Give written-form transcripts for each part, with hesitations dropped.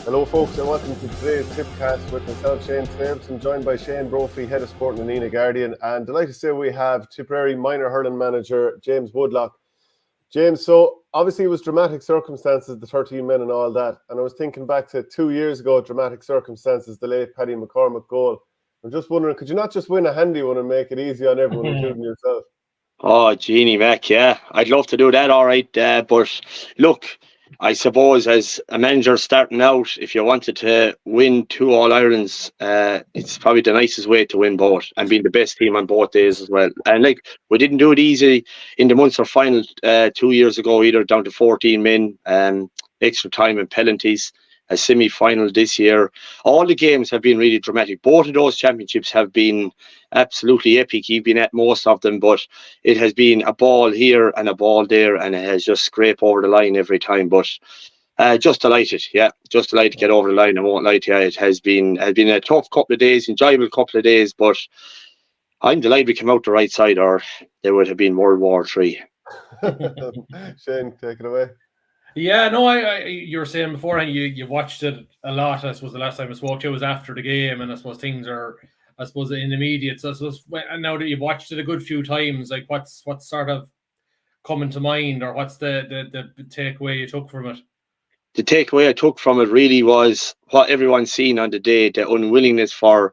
Hello folks and welcome to today's Tippcast with myself, Shane Stapleton, joined by Shane Brophy, Head of Sport in the Nenagh Guardian, and delighted to say we have Tipperary minor hurling manager James Woodlock. James, so obviously it was dramatic circumstances, the 13 men and all that, and I was thinking back to 2 years ago, dramatic circumstances, the late Paddy McCormick goal. I'm just wondering, could you not just win a handy one and make it easy on everyone, including yourself? Oh, Jeannie Mac, yeah. I'd love to do that, all right. But look, I suppose as a manager starting out, if you wanted to win 2 All-Irelands, it's probably the nicest way to win both and being the best team on both days as well. And like, we didn't do it easy in the Munster final 2 years ago either, down to 14 men, extra time and penalties. A semi-final this year. All the games have been really dramatic. Both of those championships have been absolutely epic. You've been at most of them, but it has been a ball here and a ball there, and it has just scraped over the line every time. But just delighted, just delighted to get over the line. I won't lie to you, it has been a tough couple of days, enjoyable couple of days, but I'm delighted we came out the right side, or there would have been World War III. Shane, take it away. Yeah, no, you were saying beforehand you watched it a lot. I suppose the last time I spoke to you was after the game, and I suppose things are, in immediate. So I suppose now that you've watched it a good few times, like what's sort of coming to mind, or what's the takeaway you took from it? The takeaway I took from it really was what everyone's seen on the day, the unwillingness for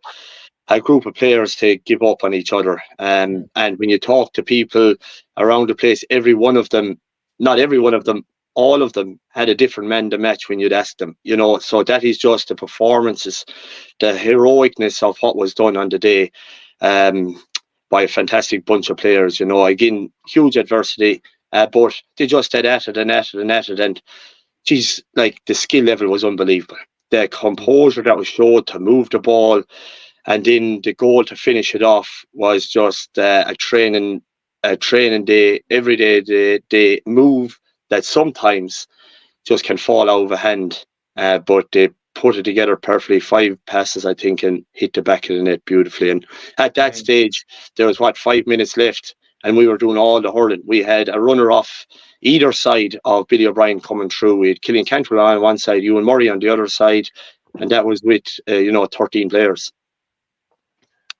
a group of players to give up on each other. And when you talk to people around the place, every one of them, not every one of them, all of them had a different man to match when you'd ask them, so that is just the performances, the heroicness of what was done on the day by a fantastic bunch of players, again, huge adversity, but they just had at it and at it and at it, and geez, like the skill level was unbelievable. The composure that was showed to move the ball, and then the goal to finish it off was just a training day, every day they move that sometimes just can fall out of a hand, but they put it together perfectly. 5 passes, I think, and hit the back of the net beautifully. And at that stage, there was 5 minutes left, and we were doing all the hurling. We had a runner off either side of Billy O'Brien coming through. We had Kildangan on one side, Ewan Murray on the other side, and that was with 13 players.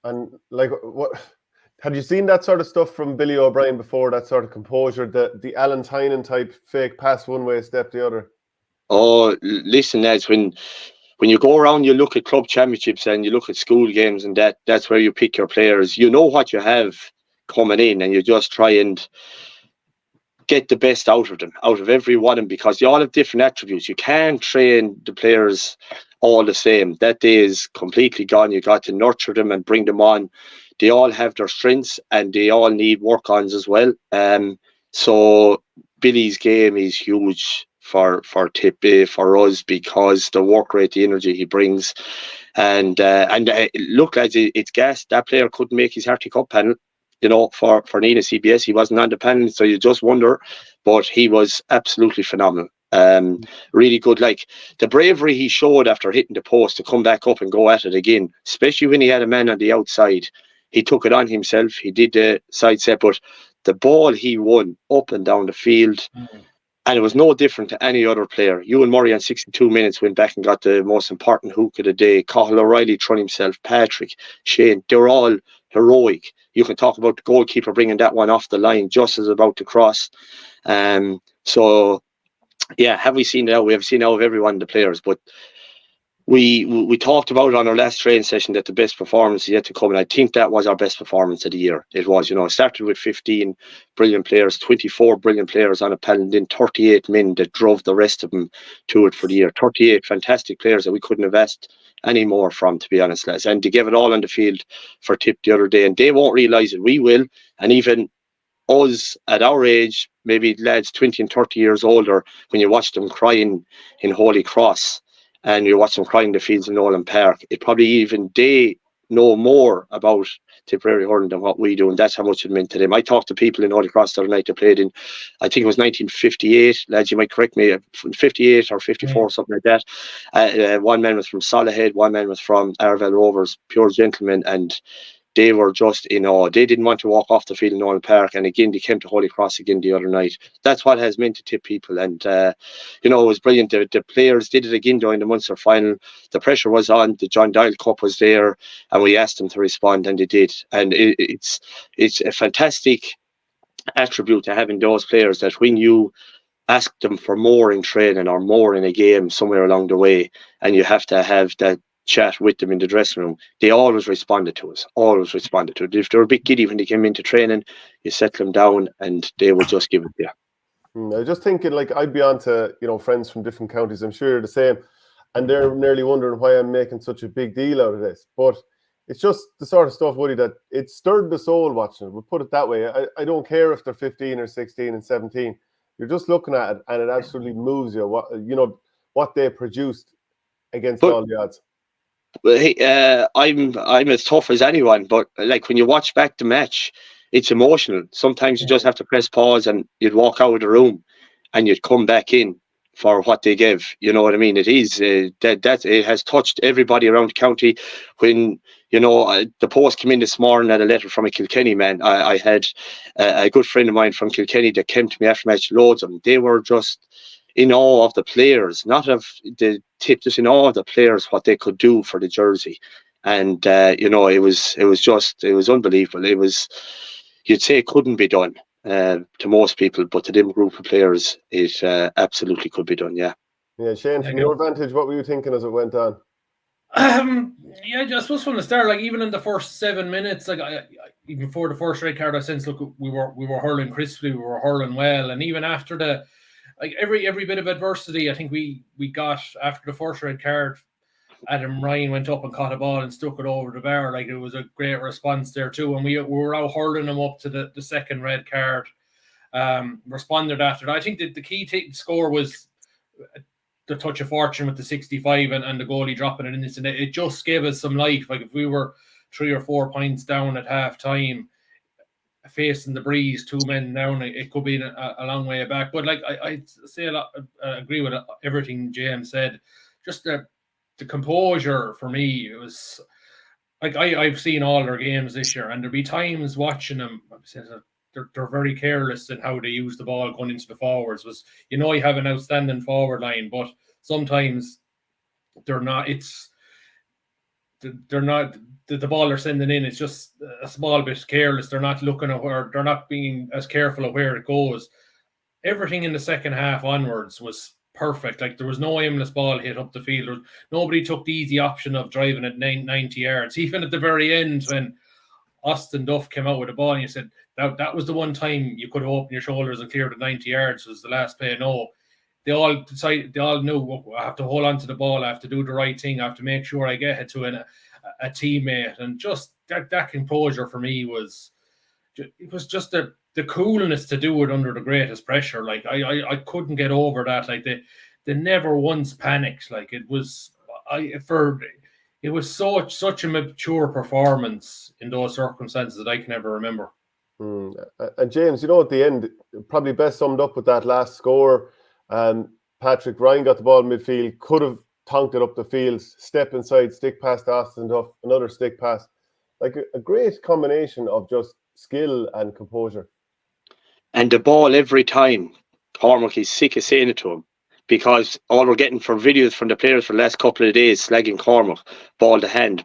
And like, what? Had you seen that sort of stuff from Billy O'Brien before, that sort of composure, the Alan Tynan type fake pass one way, step the other? Oh, listen, lads, when you go around, you look at club championships and you look at school games, and that's where you pick your players. You know what you have coming in, and you just try and get the best out of them, out of every one of them, because they all have different attributes. You can't train the players all the same. That day is completely gone. You got to nurture them and bring them on. They all have their strengths and they all need work-ons as well. So Billy's game is huge for us, because the work rate, the energy he brings, and look, lads, it's gas. That player couldn't make his Harty Cup panel, for Nenagh CBS. He wasn't on the panel, so you just wonder, but he was absolutely phenomenal. Really good. Like the bravery he showed after hitting the post to come back up and go at it again, especially when he had a man on the outside. He took it on himself. He did the side set, but the ball he won up and down the field, and it was no different to any other player. Ewan Murray on 62 minutes went back and got the most important hook of the day. Cathal O'Reilly thrown himself, Patrick, Shane, they were all heroic. You can talk about the goalkeeper bringing that one off the line just as about to cross. So, yeah, have we seen now? We have seen now of every one of the players, but we talked about on our last training session that the best performance is yet to come, and I think that was our best performance of the year. It was, it started with 15 brilliant players, 24 brilliant players on a panel, and then 38 men that drove the rest of them to it for the year. 38 fantastic players that we couldn't have asked any more from, to be honest, lads. And they gave it all on the field for Tip the other day, and they won't realise it. We will, and even us at our age, maybe lads 20 and 30 years older, when you watch them crying in Holycross, and you watch them crying the fields in Nolan Park, it probably even they know more about Tipperary hurling than what we do, and that's how much it meant to them. I talked to people in Holycross the other night that played in, I think it was 1958, lads, you might correct me, 58 or 54, something like that. One man was from Solihead, one man was from Arvell Rovers, pure gentlemen, and they were just in awe. They didn't want to walk off the field in Nolan Park. And again, they came to Holycross again the other night. That's what has meant to Tip people. And, it was brilliant. The players did it again during the Munster final. The pressure was on. The John Doyle Cup was there. And we asked them to respond, and they did. And it's a fantastic attribute to having those players, that when you ask them for more in training or more in a game somewhere along the way, and you have to have that chat with them in the dressing room, they always responded to us. If they were a bit giddy when they came into training, you settle them down and they would just give it to you. I was just thinking, like, I'd be on to, friends from different counties, I'm sure you're the same, and they're nearly wondering why I'm making such a big deal out of this. But it's just the sort of stuff, Woody, that it stirred the soul watching it. We'll put it that way. I don't care if they're 15 or 16 and 17. You're just looking at it and it absolutely moves you, what they produced against all the odds. Well, hey, I'm as tough as anyone, but like when you watch back the match, it's emotional. Sometimes you just have to press pause and you'd walk out of the room and you'd come back in for what they give. You know what I mean? It is that it has touched everybody around the county. When the post came in this morning, at a letter from a Kilkenny man. I had a good friend of mine from Kilkenny that came to me after match. Loads of them. They were just in awe of the players, not of the Tip, just in awe of the players, what they could do for the jersey. And it was unbelievable. It was, you'd say it couldn't be done to most people, but to them group of players, it absolutely could be done. Yeah. Shane, from your vantage, what were you thinking as it went on? I suppose from the start, like even in the first 7 minutes, like even before the first red card, I sensed, look, we were hurling crisply, we were hurling well, and even after the, like every bit of adversity, I think we got after the first red card, Adam Ryan went up and caught a ball and stuck it over the bar. Like, it was a great response there too, and we were out hurling them up to the second red card. Responded after that. I think that the key score was the touch of fortune with the 65 and the goalie dropping it in this, and it just gave us some life. Like if we were 3 or 4 points down at half time, facing the breeze, 2 men down, it could be a long way back. But like I say a lot, agree with everything James said. Just the composure for me, it was like I've seen all their games this year, and there'll be times watching them, they're very careless in how they use the ball going into the forwards. You have an outstanding forward line, but sometimes they're not. They're not. The ball they're sending in, it's just a small bit careless. They're not looking at where, they're not being as careful of where it goes. Everything in the second half onwards was perfect. Like there was no aimless ball hit up the field. Nobody took the easy option of driving at 90 yards. Even at the very end, when Austin Duff came out with the ball and you said that was the one time you could have opened your shoulders and cleared the 90 yards, was the last play. No, they all decided, they all knew, I have to hold on to the ball, I have to do the right thing, I have to make sure I get it to a teammate. And just that composure for me was just the coolness to do it under the greatest pressure. Like I couldn't get over that. Like they never once panicked. Like it was such a mature performance in those circumstances that I can never remember. And James, at the end, probably best summed up with that last score. Patrick Ryan got the ball in midfield, could have tonked it up the field, step inside, stick past Austin Duff, another stick pass. Like a great combination of just skill and composure. And the ball every time, Cormac is sick of saying it to him, because all we're getting from videos from the players for the last couple of days slagging Cormac, ball to hand.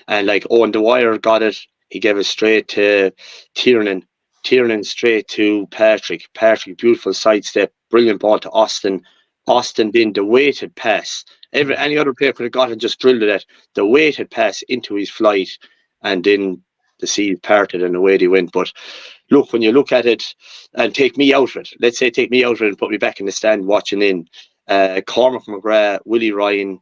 And like Owen Dwyer got it, he gave it straight to Tiernan straight to Patrick, beautiful sidestep, brilliant ball to Austin then the weighted pass, any other player could have got and just drilled it, the weighted pass into his flight, and then the sea parted and away they went. But look, when you look at it and take me out of it, let's say take me out of it and put me back in the stand watching in, Cormac McGrath, Willie Ryan,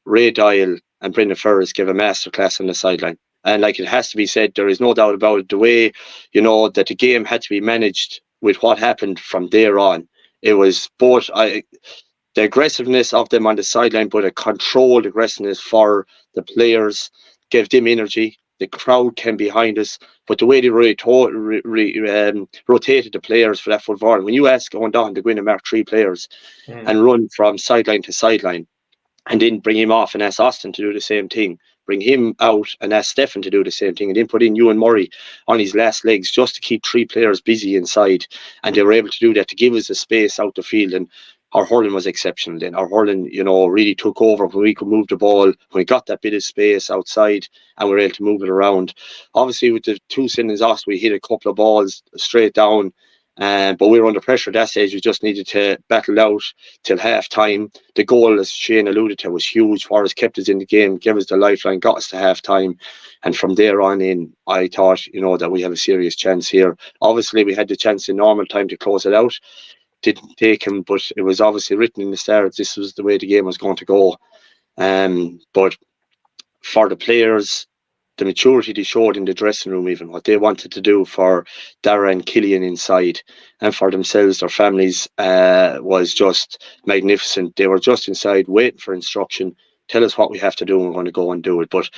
Ray Doyle and Brendan Ferris gave a masterclass on the sideline. And like it has to be said, there is no doubt about it, the way, that the game had to be managed with what happened from there on. It was both the aggressiveness of them on the sideline, but a controlled aggressiveness for the players, gave them energy. The crowd came behind us, but the way they rotated the players for that full forward. When you ask Owen Dawson to go in and mark 3 players and run from sideline to sideline, and then bring him off and ask Austin to do the same thing, bring him out and ask Stefan to do the same thing, and then put in Ewan Murray on his last legs just to keep 3 players busy inside. And they were able to do that to give us the space out the field. And our hurling was exceptional then. Our hurling, really took over when we could move the ball, when we got that bit of space outside and we were able to move it around. Obviously, with the 2 sinnings off, we hit a couple of balls straight down. But we were under pressure at that stage. We just needed to battle out till half time. The goal, as Shane alluded to, was huge for us, kept us in the game, gave us the lifeline, got us to half time. And from there on in, I thought, that we have a serious chance here. Obviously, we had the chance in normal time to close it out. Didn't take him, but it was obviously written in the stars. This was the way the game was going to go. But for the players, the maturity they showed in the dressing room, even what they wanted to do for Dara and Killian inside and for themselves, their families, was just magnificent. They were just inside waiting for instruction. Tell us what we have to do and we're going to go and do it. But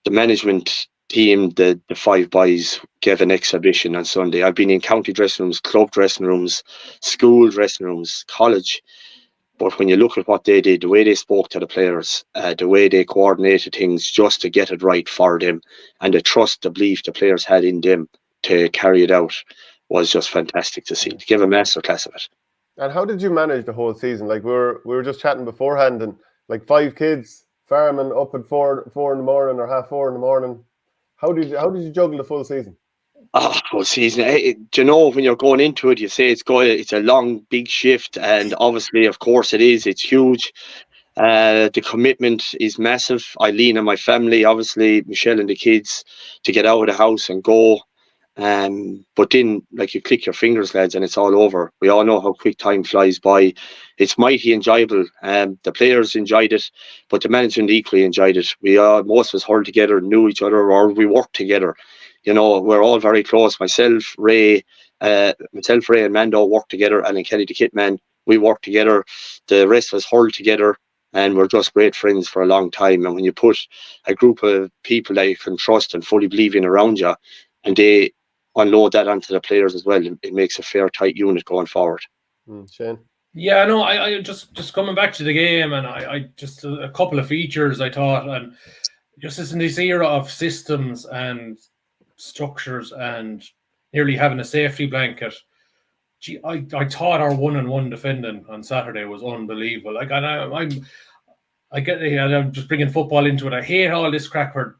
the management team, the 5 boys, gave an exhibition on Sunday. I've been in county dressing rooms, club dressing rooms, school dressing rooms, college. But when you look at what they did, the way they spoke to the players, the way they coordinated things just to get it right for them, and the trust, the belief the players had in them to carry it out, was just fantastic to see. To give a masterclass of it. And how did you manage the whole season? Like we were just chatting beforehand, and like 5 kids farming up at 4 in the morning or 4:30 in the morning. How did you juggle the full season? Full season. When you're going into it, you say it's a long, big shift, and obviously, of course, it is. It's huge. The commitment is massive. Eileen and my family, obviously, Michelle and the kids, to get out of the house and go. But then, like, you click your fingers, lads, and it's all over. We all know how quick time flies by. It's mighty enjoyable. The players enjoyed it, but the management equally enjoyed it. Most of us hurled together, knew each other, or we worked together. We're all very close. Myself, Ray, and Mando worked together, and then Kelly, the kit man, we worked together. The rest of us hurled together, and we're just great friends for a long time. And when you put a group of people that you can trust and fully believe in around you, and they unload that onto the players as well, it makes a fair, tight unit going forward. Shane? Yeah, no, I just coming back to the game, and I just a couple of features I thought, and just in this era of systems and structures and nearly having a safety blanket, I thought our 1-on-1 defending on Saturday was unbelievable. Like, and I'm just bringing football into it. I hate all this crack where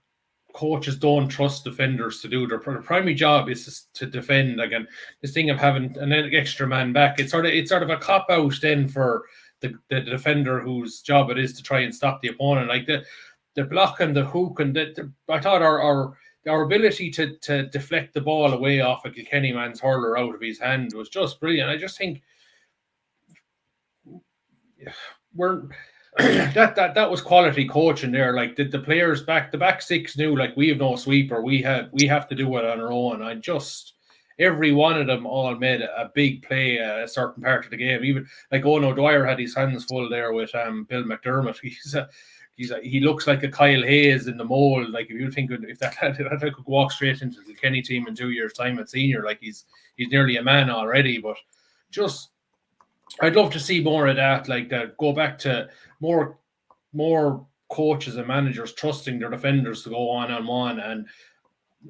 coaches don't trust defenders to do their primary job is to defend. Again, this thing of having an extra man back, it's sort of a cop out then for the defender whose job it is to try and stop the opponent. Like the block and the hook, and I thought our ability to deflect the ball away off a Kilkenny man's hurler out of his hand was just brilliant. I just think that was quality coaching there. Like the players the back 6 knew, like, we have no sweeper, we have to do it on our own. Every one of them all made a big play at a certain part of the game. Even like Owen O'Dwyer had his hands full there with Bill McDermott. He looks like a Kyle Hayes in the mold. Like, if you think if that could walk straight into the Kenny team in 2 years' time at senior, like he's nearly a man already. But just, I'd love to see more of that. Like that, go back to more coaches and managers trusting their defenders to go one-on-one and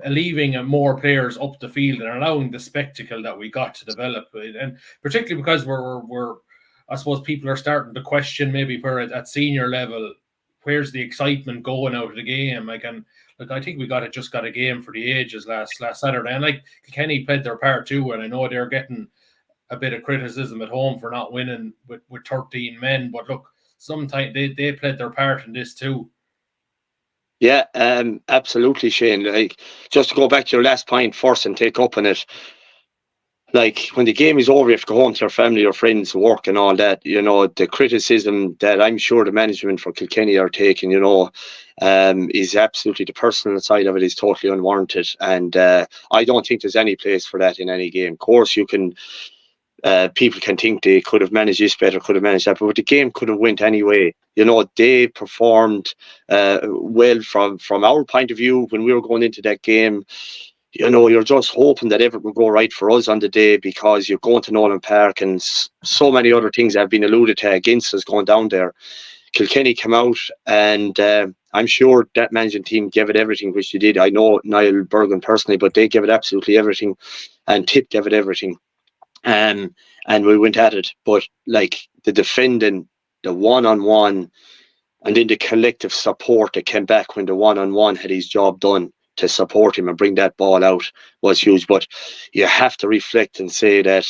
leaving more players up the field and allowing the spectacle that we got to develop. And particularly because we're I suppose people are starting to question maybe where at senior level, where's the excitement going out of the game? I think we just got a game for the ages last Saturday, and like Kenny played their part too. And I know they're getting a bit of criticism at home for not winning with 13 men, but look, sometimes they played their part in this too. Yeah, absolutely, Shane. Like, just to go back to your last point first and take up on it. Like, when the game is over, you have to go home to your family, your friends, work and all that. The criticism that I'm sure the management for Kilkenny are taking, is absolutely, the personal side of it is totally unwarranted. And I don't think there's any place for that in any game. Of course, you can, people can think they could have managed this better, could have managed that, but the game could have went anyway. They performed well from our point of view when we were going into that game. You're just hoping that everything will go right for us on the day, because you're going to Nolan Park and so many other things have been alluded to against us going down there. Kilkenny came out and I'm sure that managing team gave it everything, which they did. I know Niall Bergen personally, but they gave it absolutely everything, and Tip gave it everything. And we went at it. But like the defending, the one-on-one, and then the collective support that came back when the one-on-one had his job done to support him and bring that ball out was huge. But you have to reflect and say that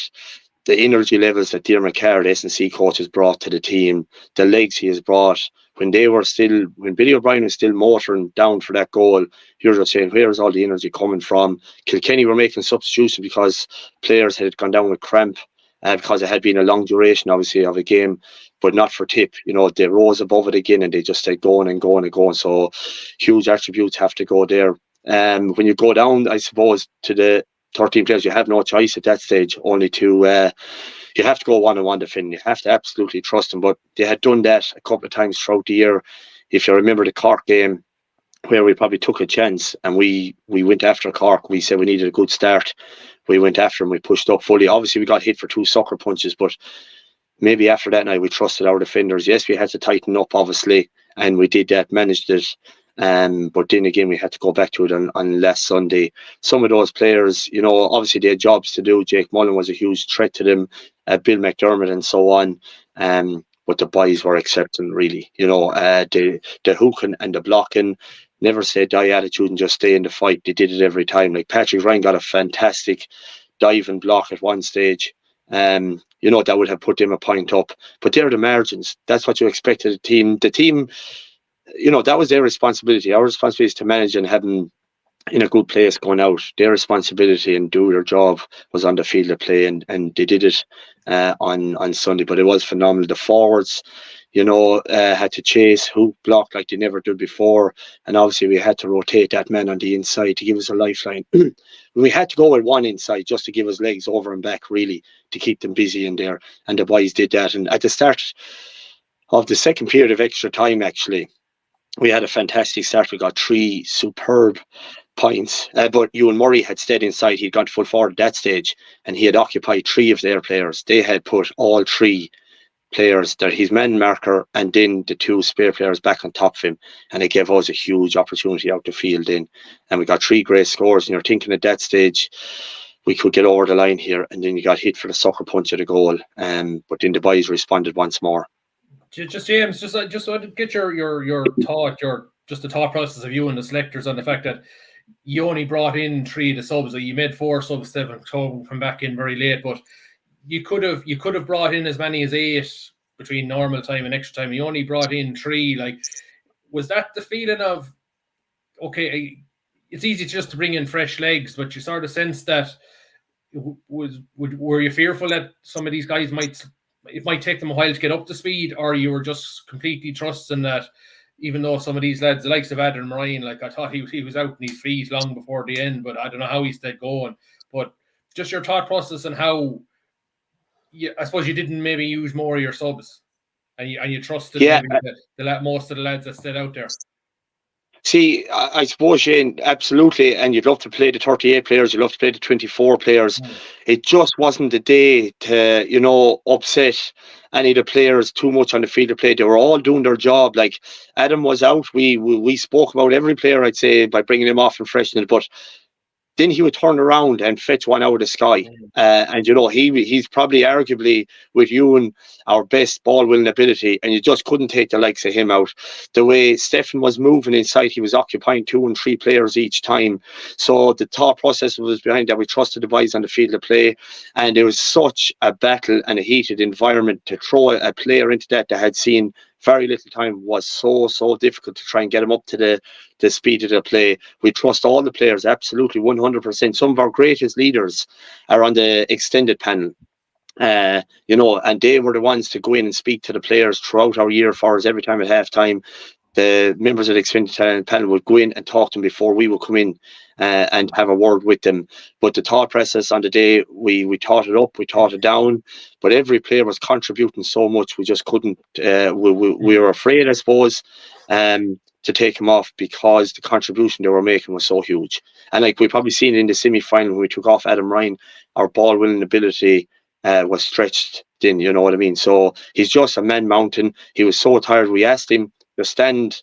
the energy levels that Diarmaid Carr, the S&C coach, has brought to the team, the legs he has brought, when Billy O'Brien was still motoring down for that goal, you're just saying, where is all the energy coming from? Kilkenny were making substitutions because players had gone down with cramp, because it had been a long duration, obviously, of a game, but not for Tip. They rose above it again and they just stayed going and going and going. So huge attributes have to go there. When you go down, I suppose, to the 13 players, you have no choice at that stage, only to you have to go one-on-one defending. You have to absolutely trust them. But they had done that a couple of times throughout the year. If you remember the Cork game, where we probably took a chance and we went after Cork, we said we needed a good start. We went after them, we pushed up fully. Obviously, we got hit for 2 sucker punches, but maybe after that night we trusted our defenders. Yes, we had to tighten up, obviously, and we did that, managed it. But then again, we had to go back to it on last Sunday. Some of those players, obviously they had jobs to do. Jake Mullen was a huge threat to them, Bill McDermott and so on. But the boys were accepting, really. The hooking and the blocking, never say die attitude and just stay in the fight. They did it every time. Like Patrick Ryan got a fantastic dive and block at one stage. That would have put them a point up. But they're the margins. That's what you expect of the team. The team, that was their responsibility. Our responsibility is to manage and have them in a good place going out. Their responsibility and do their job was on the field of play, and they did it on Sunday. But it was phenomenal. The forwards, had to chase, hoop, block like they never did before, and obviously we had to rotate that man on the inside to give us a lifeline. We had to go with one inside just to give us legs over and back, really, to keep them busy in there, and the boys did that. And at the start of the second period of extra time, actually, we had a fantastic start. We got 3 superb points, but Ewan Murray had stayed inside. He'd gone full forward at that stage, and he had occupied 3 of their players. They had put all 3 players, that his man marker, and then the 2 spare players back on top of him, and it gave us a huge opportunity out the field in, and we got 3 great scores. And you're thinking at that stage we could get over the line here, and then you got hit for the sucker punch of the goal, but then the boys responded once more. Just James, just to get your thought, the thought process of you and the selectors on the fact that you only brought in 3 of the subs. You made 4 subs, 7 come back in very late, but you could have brought in as many as 8 between normal time and extra time. You only brought in 3. Like, was that the feeling of, okay, it's easy just to bring in fresh legs, but you sort of sense that were you fearful that some of these guys it might take them a while to get up to speed, or you were just completely trusting that, even though some of these lads, the likes of Adam Ryan, like I thought he was out on his feet long before the end, but I don't know how he stayed going. But just your thought process and how, I suppose you didn't maybe use more of your subs, and you trusted most of the lads that stayed out there. See, I suppose, Shane, absolutely, and you'd love to play the 38 players, you'd love to play the 24 players. It just wasn't the day to, upset any of the players too much on the field of play. They were all doing their job. Like, Adam was out. We spoke about every player, I'd say, by bringing him off and freshening it, but then he would turn around and fetch one out of the sky. And, he's probably arguably, with you and our best ball-winning ability, and you just couldn't take the likes of him out. The way Stefan was moving inside, he was occupying 2 and 3 players each time. So the thought process was behind that. We trusted the boys on the field of play, and it was such a battle and a heated environment. To throw a player into that had seen very little time was so difficult to try and get him up to the speed of the play. We trust all the players, absolutely, 100%. Some of our greatest leaders are on the extended panel, and they were the ones to go in and speak to the players throughout our year for us every time at halftime. The members of the extended panel would go in and talk to them before we would come in and have a word with them. But the thought process on the day, we thought it up, we thought it down, but every player was contributing so much, we just couldn't, we were afraid, I suppose, to take him off, because the contribution they were making was so huge. And like we probably seen it in the semi-final when we took off Adam Ryan, our ball-winning ability was stretched thin, you know what I mean? So he's just a man mountain. He was so tired. We asked him to stand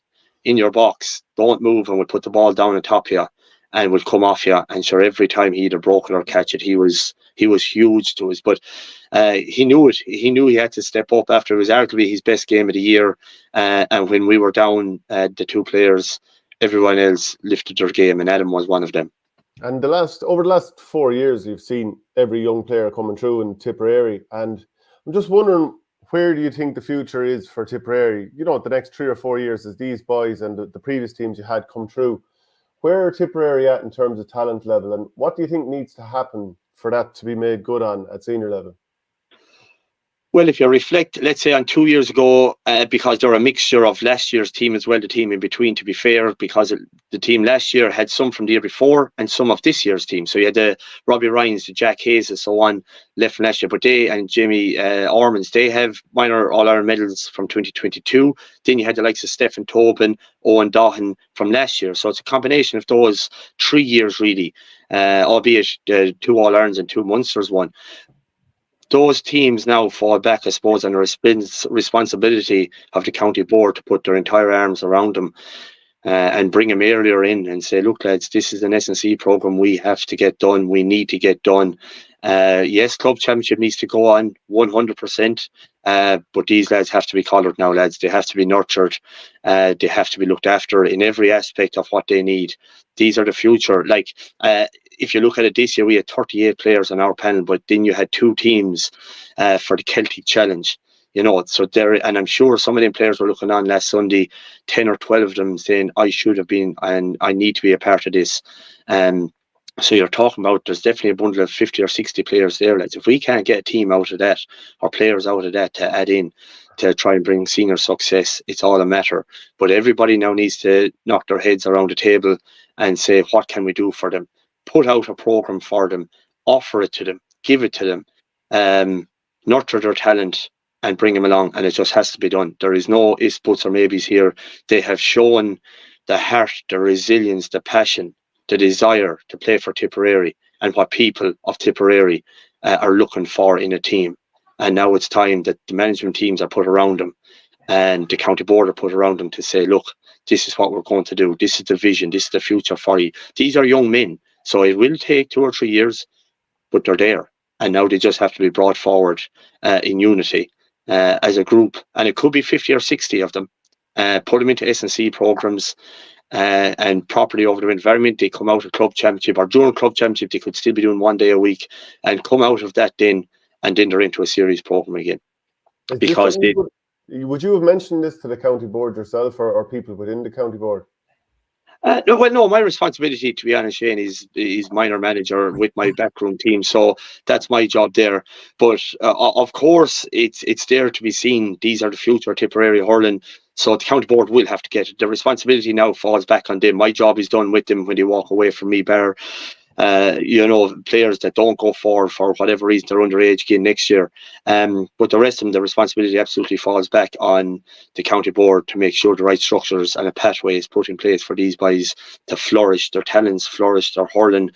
in your box, don't move, and we'll put the ball down on top of you and we'll come off you. And sure, every time he either broke it or catch it, he was huge to us. But he knew it. He knew he had to step up after it was arguably his best game of the year. And when we were down the two players, everyone else lifted their game, and Adam was one of them. And over the last 4 years, you've seen every young player coming through in Tipperary. And I'm just wondering, where do you think the future is for Tipperary? You know, the next 3 or 4 years, as these boys and the previous teams you had come through, where are Tipperary at in terms of talent level? And what do you think needs to happen for that to be made good on at senior level? Well, if you reflect, let's say on 2 years ago, because they're a mixture of last year's team as well, the team in between, to be fair, because the team last year had some from the year before and some of this year's team. So you had the Robbie Ryans, the Jack Hayes, and so on left from last year. But they and Jamie Ormonds, they have minor All-Ireland medals from 2022. Then you had the likes of Stephen Tobin, Owen Dahan from last year. So it's a combination of those 3 years, really, albeit 2 All-Irelands and 2 Munsters won. Those teams now fall back, I suppose, on the responsibility of the county board to put their entire arms around them and bring them earlier in and say, look, lads, this is an S&C programme we have to get done. We need to get done. Yes, club championship needs to go on 100%, but these lads have to be collared now, lads. They have to be nurtured. They have to be looked after in every aspect of what they need. These are the future. Like, if you look at it this year, we had 38 players on our panel, but then you had 2 teams for the Celtic Challenge. You know, so there, and I'm sure some of them players were looking on last Sunday, 10 or 12 of them saying, I should have been, and I need to be a part of this. So you're talking about, there's definitely a bundle of 50 or 60 players there, lads. If we can't get a team out of that, or players out of that to add in to try and bring senior success, it's all a matter. But everybody now needs to knock their heads around the table and say, what can we do for them? Put out a programme for them, offer it to them, give it to them, nurture their talent and bring them along. And it just has to be done. There is no ifs, buts or maybes here. They have shown the heart, the resilience, the passion, the desire to play for Tipperary and what people of Tipperary are looking for in a team. And now it's time that the management teams are put around them and the county board are put around them to say, look, this is what we're going to do. This is the vision. This is the future for you. These are young men. So it will take 2 or 3 years, but they're there. And now they just have to be brought forward in unity as a group. And it could be 50 or 60 of them. Put them into S&C programmes and properly over the environment. They come out of club championship, or during club championship, they could still be doing 1 day a week and come out of that then, and then they're into a series programme again. Because would you have mentioned this to the county board yourself, or people within the county board? No, my responsibility, to be honest, Shane, is minor manager with my backroom team. So that's my job there. But of course, it's there to be seen. These are the future Tipperary hurling. So the county board will have to get it. The responsibility now falls back on them. My job is done with them when they walk away from me, bar players that don't go forward for whatever reason, they're underage again next year. But the rest of them, the responsibility absolutely falls back on the county board to make sure the right structures and a pathway is put in place for these boys to flourish, their talents flourish, their hurling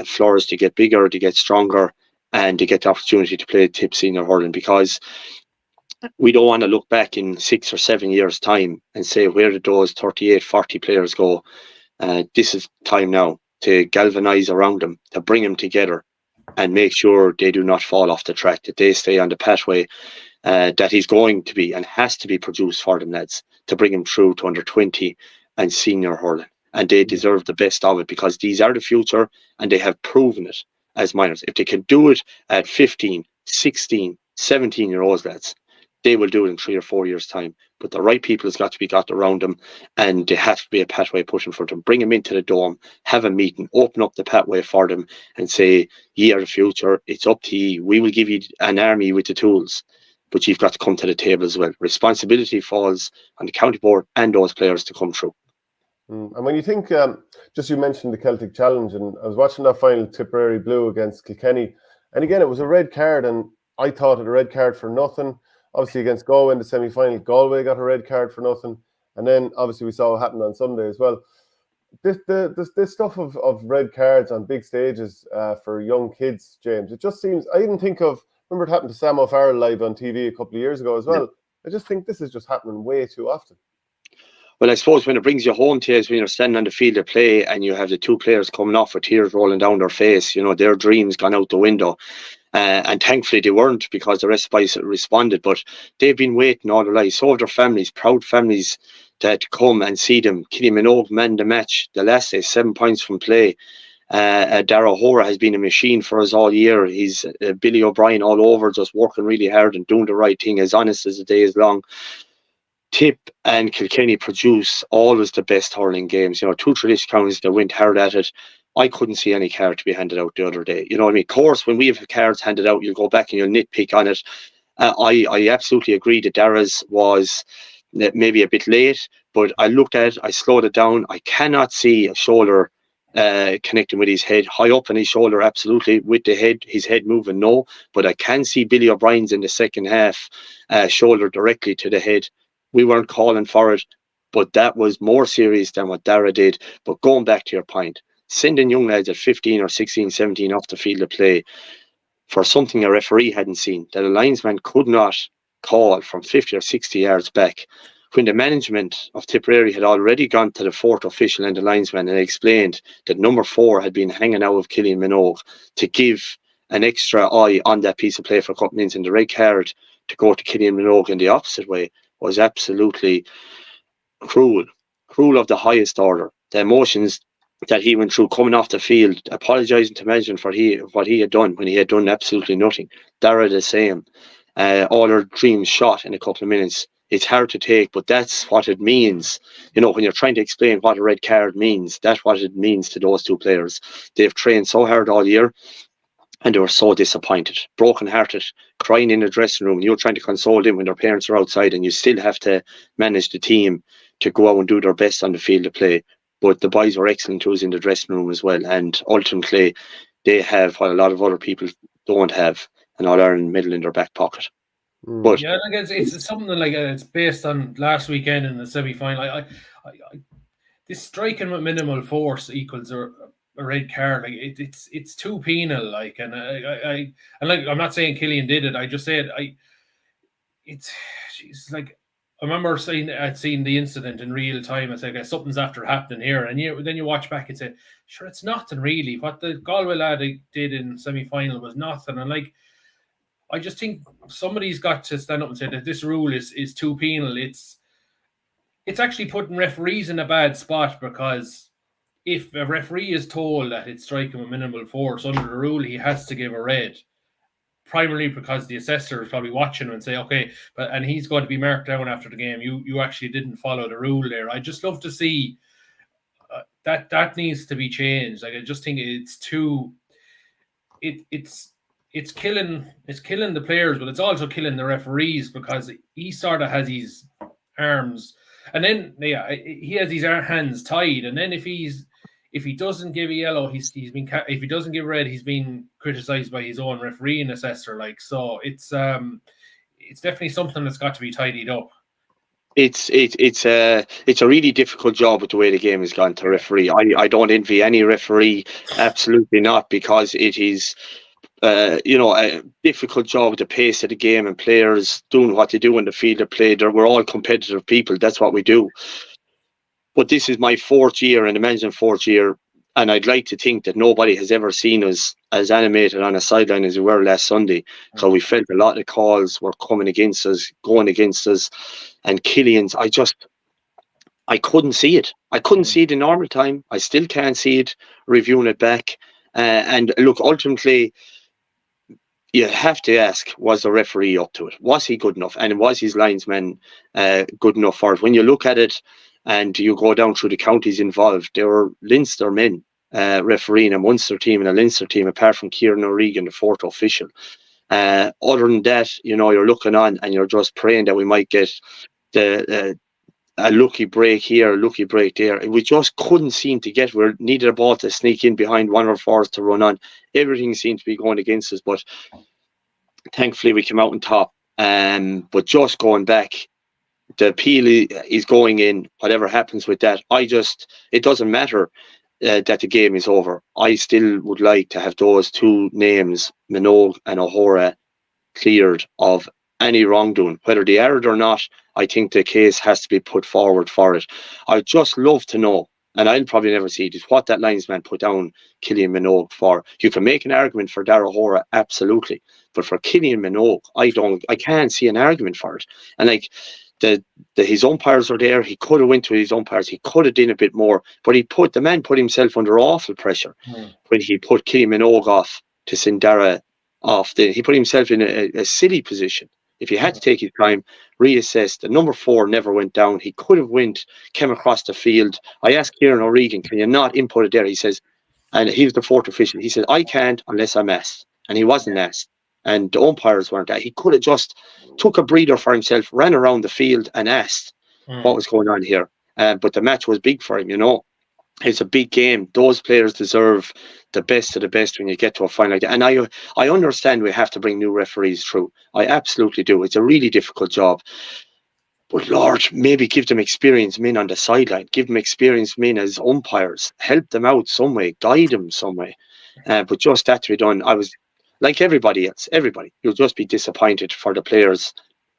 flourish, to get bigger, to get stronger, and to get the opportunity to play tip senior hurling. Because we don't want to look back in 6 or 7 years' time and say, where did those 38, 40 players go? This is time now to galvanise around them, to bring them together and make sure they do not fall off the track, that they stay on the pathway that is going to be and has to be produced for them, lads, to bring them through to under 20 and senior hurling. And they deserve the best of it, because these are the future and they have proven it as minors. If they can do it at 15, 16, 17-year-olds, lads, they will do it in 3 or 4 years' time. But the right people has got to be got around them, and there has to be a pathway put in front of them. Bring them into the dome, have a meeting, open up the pathway for them and say, ye are the future, it's up to you. We will give you an army with the tools, but you've got to come to the table as well. Responsibility falls on the county board and those players to come through. And when you think, just you mentioned the Celtic Challenge, and I was watching that final Tipperary Blue against Kilkenny, and again, it was a red card, and I thought it a red card for nothing. Obviously, against Galway in the semi-final, Galway got a red card for nothing. And then, obviously, we saw what happened on Sunday as well. This stuff of red cards on big stages for young kids, James, it just seems... I even think of... Remember it happened to Sam O'Farrell live on TV a couple of years ago as well. I just think this is just happening way too often. Well, I suppose when it brings you home to is when you're standing on the field of play and you have the two players coming off with tears rolling down their face, you know, their dreams gone out the window. And thankfully they weren't, because the rest of us responded. But they've been waiting all their lives. So have their families, proud families, to come and see them. Killy Minogue man the match. The last day, 7 points from play. Dara O'Hora has been a machine for us all year. He's Billy O'Brien all over, just working really hard and doing the right thing, as honest as the day is long. Tip and Kilkenny produce always the best hurling games. You know, two traditional counties that went hard at it. I couldn't see any card to be handed out the other day. You know what I mean? Of course, when we have cards handed out, you'll go back and you'll nitpick on it. I absolutely agree that Dara's was maybe a bit late, but I looked at it, I slowed it down. I cannot see a shoulder connecting with his head. High up on his shoulder, absolutely. With the head, his head moving, no. But I can see Billy O'Brien's in the second half, shoulder directly to the head. We weren't calling for it, but that was more serious than what Dara did. But going back to your point, sending young lads at 15 or 16, 17 off the field of play for something a referee hadn't seen, that a linesman could not call from 50 or 60 yards back, when the management of Tipperary had already gone to the fourth official and the linesman and explained that number 4 had been hanging out of Killian Minogue to give an extra eye on that piece of play for a couple of minutes, and the red card to go to Killian Minogue in the opposite way was absolutely cruel of the highest order. The emotions that he went through coming off the field, apologising to management for what he had done when he had done absolutely nothing. Dara the same. All their dreams shot in a couple of minutes. It's hard to take, but that's what it means. You know, when you're trying to explain what a red card means, that's what it means to those two players. They've trained so hard all year, and they were so disappointed, broken-hearted, crying in the dressing room. You're trying to console them when their parents are outside, and you still have to manage the team to go out and do their best on the field of play. But the boys were excellent to us in the dressing room as well, and ultimately they have what a lot of other people don't have, an All-Ireland medal in their back pocket. But yeah, like it's something like it's based on last weekend in the semi-final. This striking with minimal force equals a red card. Like it's too penal. Like, and like, I'm not saying Killian did it. I just said it's like, I remember I'd seen the incident in real time. It's like something's after happening here, and then you watch back and say, sure, it's nothing really. What the Galway lad did in semi-final was nothing. And like, I just think somebody's got to stand up and say that this rule is too penal. It's actually putting referees in a bad spot, because if a referee is told that it's striking with minimal force under the rule, he has to give a red. Primarily because the assessor is probably watching him and say, okay, and he's going to be marked down after the game. You actually didn't follow the rule there. I just love to see that needs to be changed. Like, I just think it's too. It's killing the players, but it's also killing the referees, because he sort of has his arms, and then he has his hands tied, and then if he doesn't give a yellow, if he doesn't give red, he's been criticised by his own referee and assessor. Like, so it's definitely something that's got to be tidied up. It's a really difficult job with the way the game has gone to referee. I don't envy any referee, absolutely not, because it is a difficult job with the pace of the game and players doing what they do in the field of play. We're all competitive people. That's what we do. But this is my 4th year, and imagine 4th year, and I'd like to think that nobody has ever seen us as animated on a sideline as we were last Sunday. So we felt a lot of calls were coming against us, going against us, and Killian's. I couldn't see it. I couldn't see it in normal time. I still can't see it reviewing it back. And look, ultimately, you have to ask, was the referee up to it? Was he good enough? And was his linesman good enough for it? When you look at it and you go down through the counties involved, there were Leinster men refereeing a Munster team and a Leinster team, apart from Kieran O'Regan, the 4th official. Other than that, you're looking on and you're just praying that we might get a lucky break here, a lucky break there. We just couldn't seem to get where needed a ball to sneak in behind one or 4 to run on. Everything seemed to be going against us, but thankfully we came out on top. But just going back, the appeal is going in, whatever happens with that. It doesn't matter that the game is over. I still would like to have those 2 names, Minogue and O'Hora, cleared of any wrongdoing. Whether they are it or not, I think the case has to be put forward for it. I'd just love to know, and I'll probably never see it, is what that linesman put down Killian Minogue for. You can make an argument for Dara Hora, absolutely, but for Killian Minogue, I can't see an argument for it. And like his umpires were there, he could have went to his umpires, he could have done a bit more, but the man put himself under awful pressure when he put Killian Minogue off to send Dara off. He put himself in a silly position. If he had to take his time, reassess, the number 4 never went down. He could have came across the field. I asked Kieran O'Regan, can you not input it there? He says, and he was the 4th official, he said, I can't unless I'm asked. And he wasn't asked. And the umpires weren't there. He could have just took a breather for himself, ran around the field and asked what was going on here. But the match was big for him, you know. It's a big game. Those players deserve the best of the best when you get to a final like that. And I understand we have to bring new referees through. I absolutely do. It's a really difficult job. But Lord, maybe give them experienced men on the sideline. Give them experienced men as umpires. Help them out some way. Guide them some way. But just that to be done, I was like everybody else. Everybody. You'll just be disappointed for the players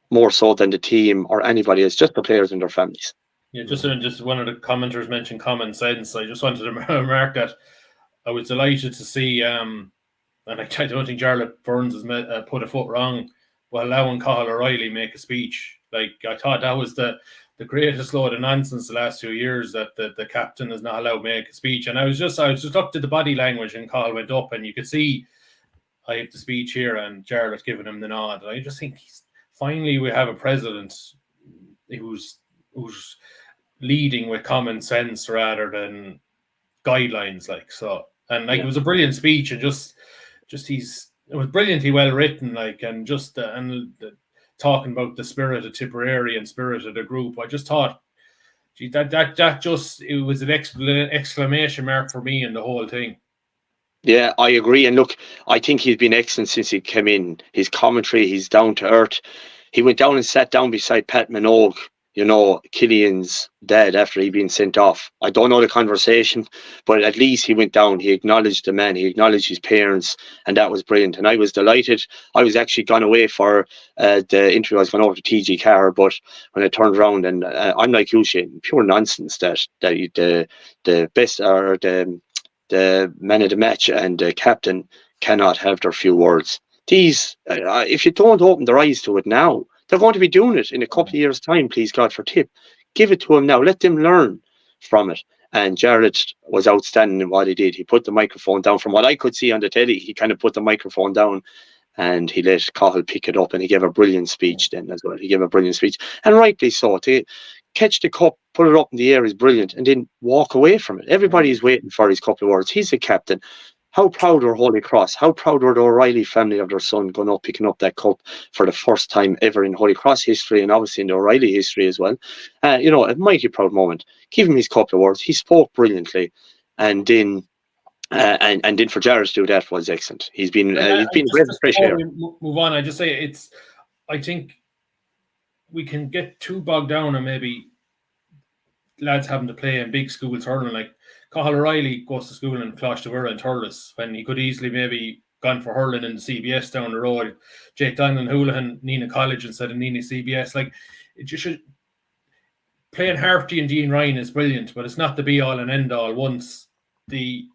more so than the team or anybody else. Just the players and their families. Yeah, just one of the commenters mentioned common sense. I just wanted to remark that I was delighted to see, and I don't think Jarlath Burns has put a foot wrong while allowing Cathal O'Reilly make a speech. Like, I thought that was the greatest load of nonsense the last 2 years, that the captain is not allowed to make a speech. And I was just looked at the body language, and Cathal went up, and you could see I have the speech here, and Jarlath giving him the nod. And I just think finally we have a president who's leading with common sense rather than guidelines, like so. And like, it was a brilliant speech, and just it was brilliantly well written, like, and just talking about the spirit of Tipperary and spirit of the group. I just thought, gee, that just, it was an exclamation mark for me in the whole thing. Yeah, I agree. And look, I think he's been excellent since he came in. His commentary, he's down to earth. He went down and sat down beside Pat Minogue, you know, Killian's dad, after he'd been sent off. I don't know the conversation, but at least he went down. He acknowledged the man. He acknowledged his parents, and that was brilliant. And I was delighted. I was actually gone away for the interview. I was going over to TG Carr, but when I turned around, and I'm like you, Shane, pure nonsense that the best or the man of the match and the captain cannot have their few words. These, if you don't open their eyes to it now, they're going to be doing it in a couple of years' time, please God, for Tip. Give it to them now. Let them learn from it. And Jarlath was outstanding in what he did. He put the microphone down. From what I could see on the telly, he kind of put the microphone down and he let Cathal pick it up, and he gave a brilliant speech then as well. He gave a brilliant speech. And rightly so. To catch the cup, put it up in the air is brilliant, and then walk away from it. Everybody's waiting for his couple of words. He's the captain. How proud were Holycross? How proud were the O'Reilly family of their son going up, picking up that cup for the first time ever in Holycross history, and obviously in the O'Reilly history as well. You know, a mighty proud moment. Give him his couple of words. He spoke brilliantly, and then for Jarlath to do that was excellent. He's been a great fresh air. Move on. I just say I think we can get too bogged down on maybe lads having to play in big schools hurling. Like, Cathal O'Reilly goes to school in Closh-to-Wirra and Thurles, when he could easily maybe gone for hurling in the CBS down the road. Jake Donlan Houlihan, Nenagh College instead of Nenagh CBS. Like, it just should. Playing Harty and Dean Ryan is brilliant, but it's not the be all and end all once the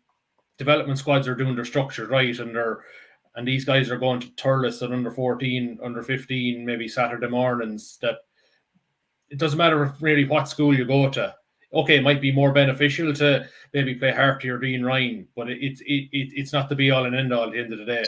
development squads are doing their structure right, and these guys are going to Thurles at under 14, under 15, maybe Saturday mornings. That it doesn't matter really what school you go to. Okay, it might be more beneficial to maybe play Harty or Dean Ryan, but it's not the be all and end all at the end of the day.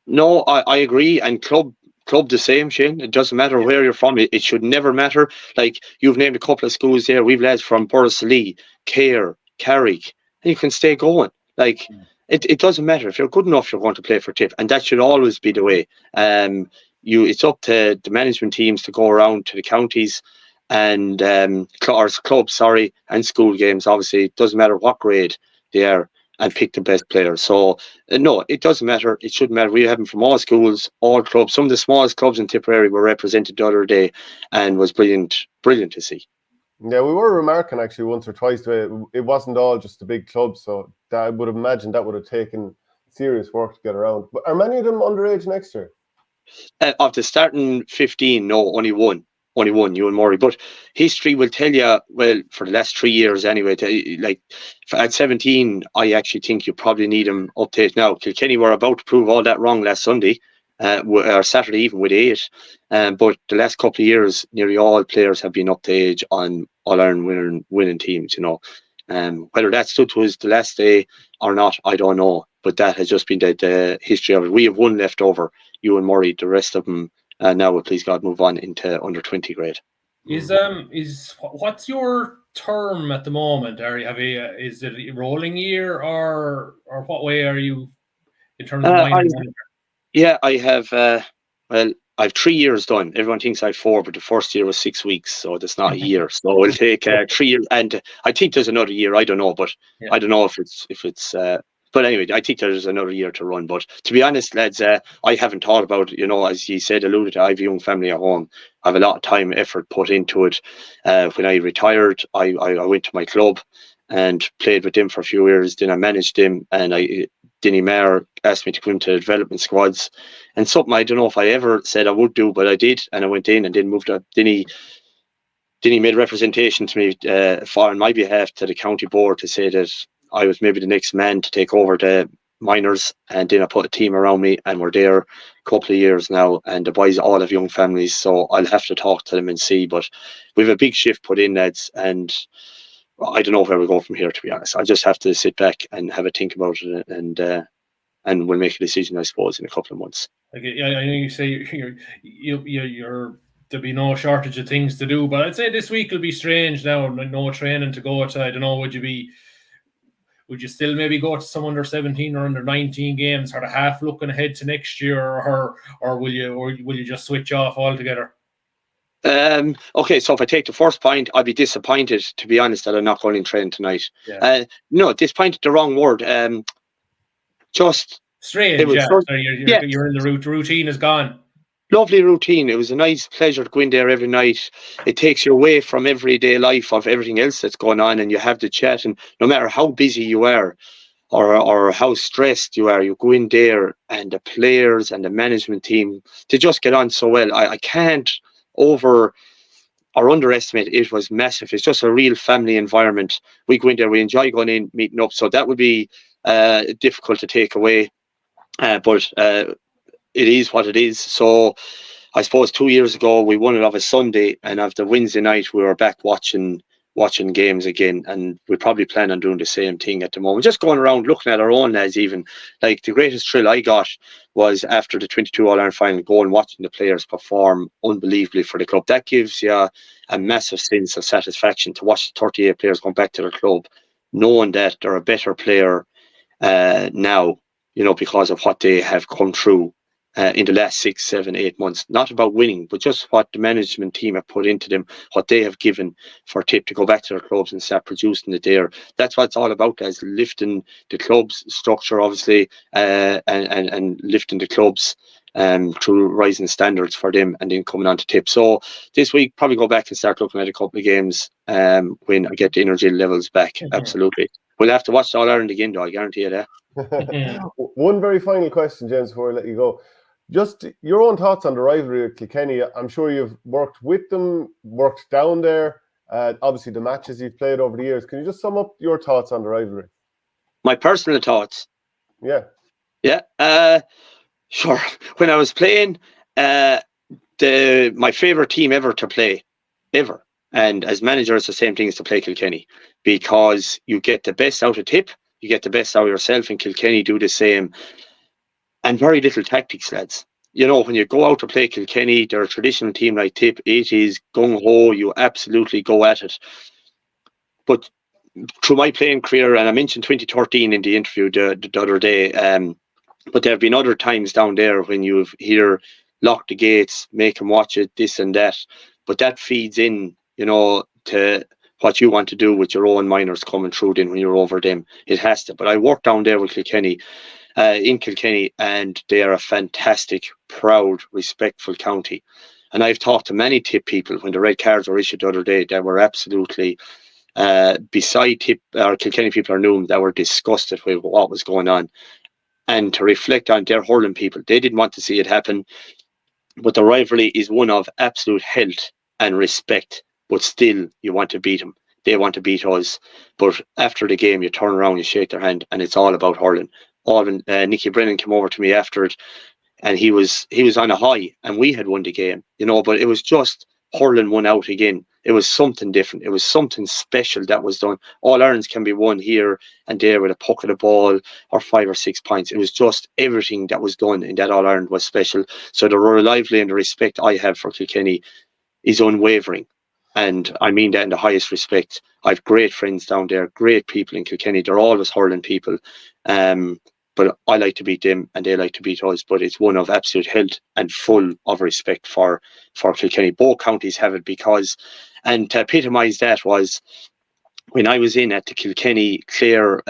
No, I agree. And club the same, Shane. It doesn't matter where you're from. It should never matter. Like, you've named a couple of schools there. We've lads from Borrisoleigh, Clare, Carrick, and you can stay going. Like, it doesn't matter. If you're good enough, you're going to play for Tip, and that should always be the way. It's up to the management teams to go around to the counties and clubs, and school games. Obviously, it doesn't matter what grade they are, and pick the best players. So no, it doesn't matter. It shouldn't matter. We have them from all schools, all clubs. Some of the smallest clubs in Tipperary were represented the other day, and was brilliant to see. Yeah, we were remarking actually once or twice that it wasn't all just the big clubs, so that I would have imagined that would have taken serious work to get around. But are many of them underage next year? Of the starting 15, no, only one, Ewan Murray. But history will tell you, well, for the last 3 years anyway, like at 17, I actually think you probably need him up to 8 now. Kilkenny were about to prove all that wrong last Sunday, or Saturday even with 8. But the last couple of years, nearly all players have been up to age on All-Ireland winning teams, you know. Whether that stood to us the last day or not, I don't know. But that has just been the history of it. We have one left over, Ewan Murray. The rest of them now will, please God, move on into under 20 grade. What's your term at the moment? Is it a rolling year, or what way are you in terms of I have I've 3 years done. Everyone thinks I have 4, but the first year was 6 weeks, so that's not a year. So it'll take 3 years, and I think there's another year. I don't know, but I don't know if it's. But anyway, I think there's another year to run. But to be honest, lads, I haven't thought about it. You know, as you said, alluded to, I have a young family at home. I have a lot of time, effort put into it. When I retired, I went to my club and played with them for a few years. Then I managed them, and Denis Mayer asked me to come into the development squads, and something I don't know if I ever said I would do, but I did, and I went in and then moved up. Denis made representation to me on my behalf to the county board to say that I was maybe the next man to take over the minors, and then I put a team around me, and we're there a couple of years now, and the boys all have young families, so I'll have to talk to them and see. But we have a big shift put in, lads, and I don't know where we go from here, to be honest. I just have to sit back and have a think about it, and we'll make a decision, I suppose, in a couple of months. Okay, I know you say you're there'll be no shortage of things to do, but I'd say this week will be strange now. No training to go to. I don't know. Would you still maybe go to some under 17 or under 19 games, sort of half looking ahead to next year, or will you just switch off altogether? Okay, so if I take the first point, I'd be disappointed, to be honest, that I'm not going in training tonight. Yeah. No, disappointed, the wrong word. Just strange. You're in the routine is gone. Lovely routine. It was a nice pleasure to go in there every night. It takes you away from everyday life of everything else that's going on, and you have the chat. And no matter how busy you are or how stressed you are, you go in there, and the players and the management team, they just get on so well. I can't underestimate it. It was massive. It's just a real family environment. We go in there, we enjoy going in, meeting up. So that would be difficult to take away. But it is what it is. So I suppose 2 years ago we won it off a Sunday, and after Wednesday night we were back watching games again, and we probably plan on doing the same thing at the moment, just going around looking at our own lads. Even like the greatest thrill I got was after the 22 All-Ireland final, going watching the players perform unbelievably for the club. That gives you a massive sense of satisfaction to watch the 38 players going back to their club, knowing that they're a better player now, you know, because of what they have come through in the last 6, 7, 8 months. Not about winning, but just what the management team have put into them, what they have given for Tipp to go back to their clubs and start producing it there. That's what it's all about, guys. Lifting the club's structure, obviously, and lifting the clubs through rising standards for them, and then coming on to Tipp. So this week, probably go back and start looking at a couple of games when I get the energy levels back. Mm-hmm. Absolutely. We'll have to watch the All-Ireland again, though, I guarantee you that. One very final question, James, before I let you go. Just your own thoughts on the rivalry of Kilkenny. I'm sure you've worked with them, worked down there. Obviously, the matches you've played over the years. Can you just sum up your thoughts on the rivalry? My personal thoughts? Yeah. Sure. When I was playing, my favourite team ever to play, ever. And as manager, it's the same thing as to play Kilkenny, because you get the best out of Tipp, you get the best out of yourself, and Kilkenny do the same. And very little tactics, lads. You know, when you go out to play Kilkenny, they're a traditional team like Tipp. It is gung-ho, you absolutely go at it. But through my playing career, and I mentioned 2013 in the interview the other day, but there have been other times down there when you've here lock the gates, make them watch it, this and that. But that feeds in, you know, to what you want to do with your own minors coming through then when you're over them. It has to. But I worked down there with Kilkenny, in Kilkenny, and they are a fantastic, proud, respectful county. And I've talked to many Tipp people when the red cards were issued the other day that were absolutely beside Tipp, or Kilkenny people are known, that were disgusted with what was going on. And to reflect on their hurling people, they didn't want to see it happen. but the rivalry is one of absolute health and respect. But still, you want to beat them. They want to beat us. But after the game, you turn around, you shake their hand, and it's all about hurling. Nicky Brennan came over to me after it, and he was on a high, and we had won the game, but it was just hurling won out again. It was something different. It was something special that was done. All Irelands can be won here and there with a puck of the ball or 5 or 6 points. It was just everything that was done in that All Ireland was special. So the rivalry and the respect I have for Kilkenny is unwavering. And I mean that in the highest respect. I have great friends down there, great people in Kilkenny. They're always hurling people. But I like to beat them and they like to beat us. But it's one of absolute health and full of respect for Kilkenny. Both counties have it because, and to epitomise that was when I was in at the Kilkenny Clare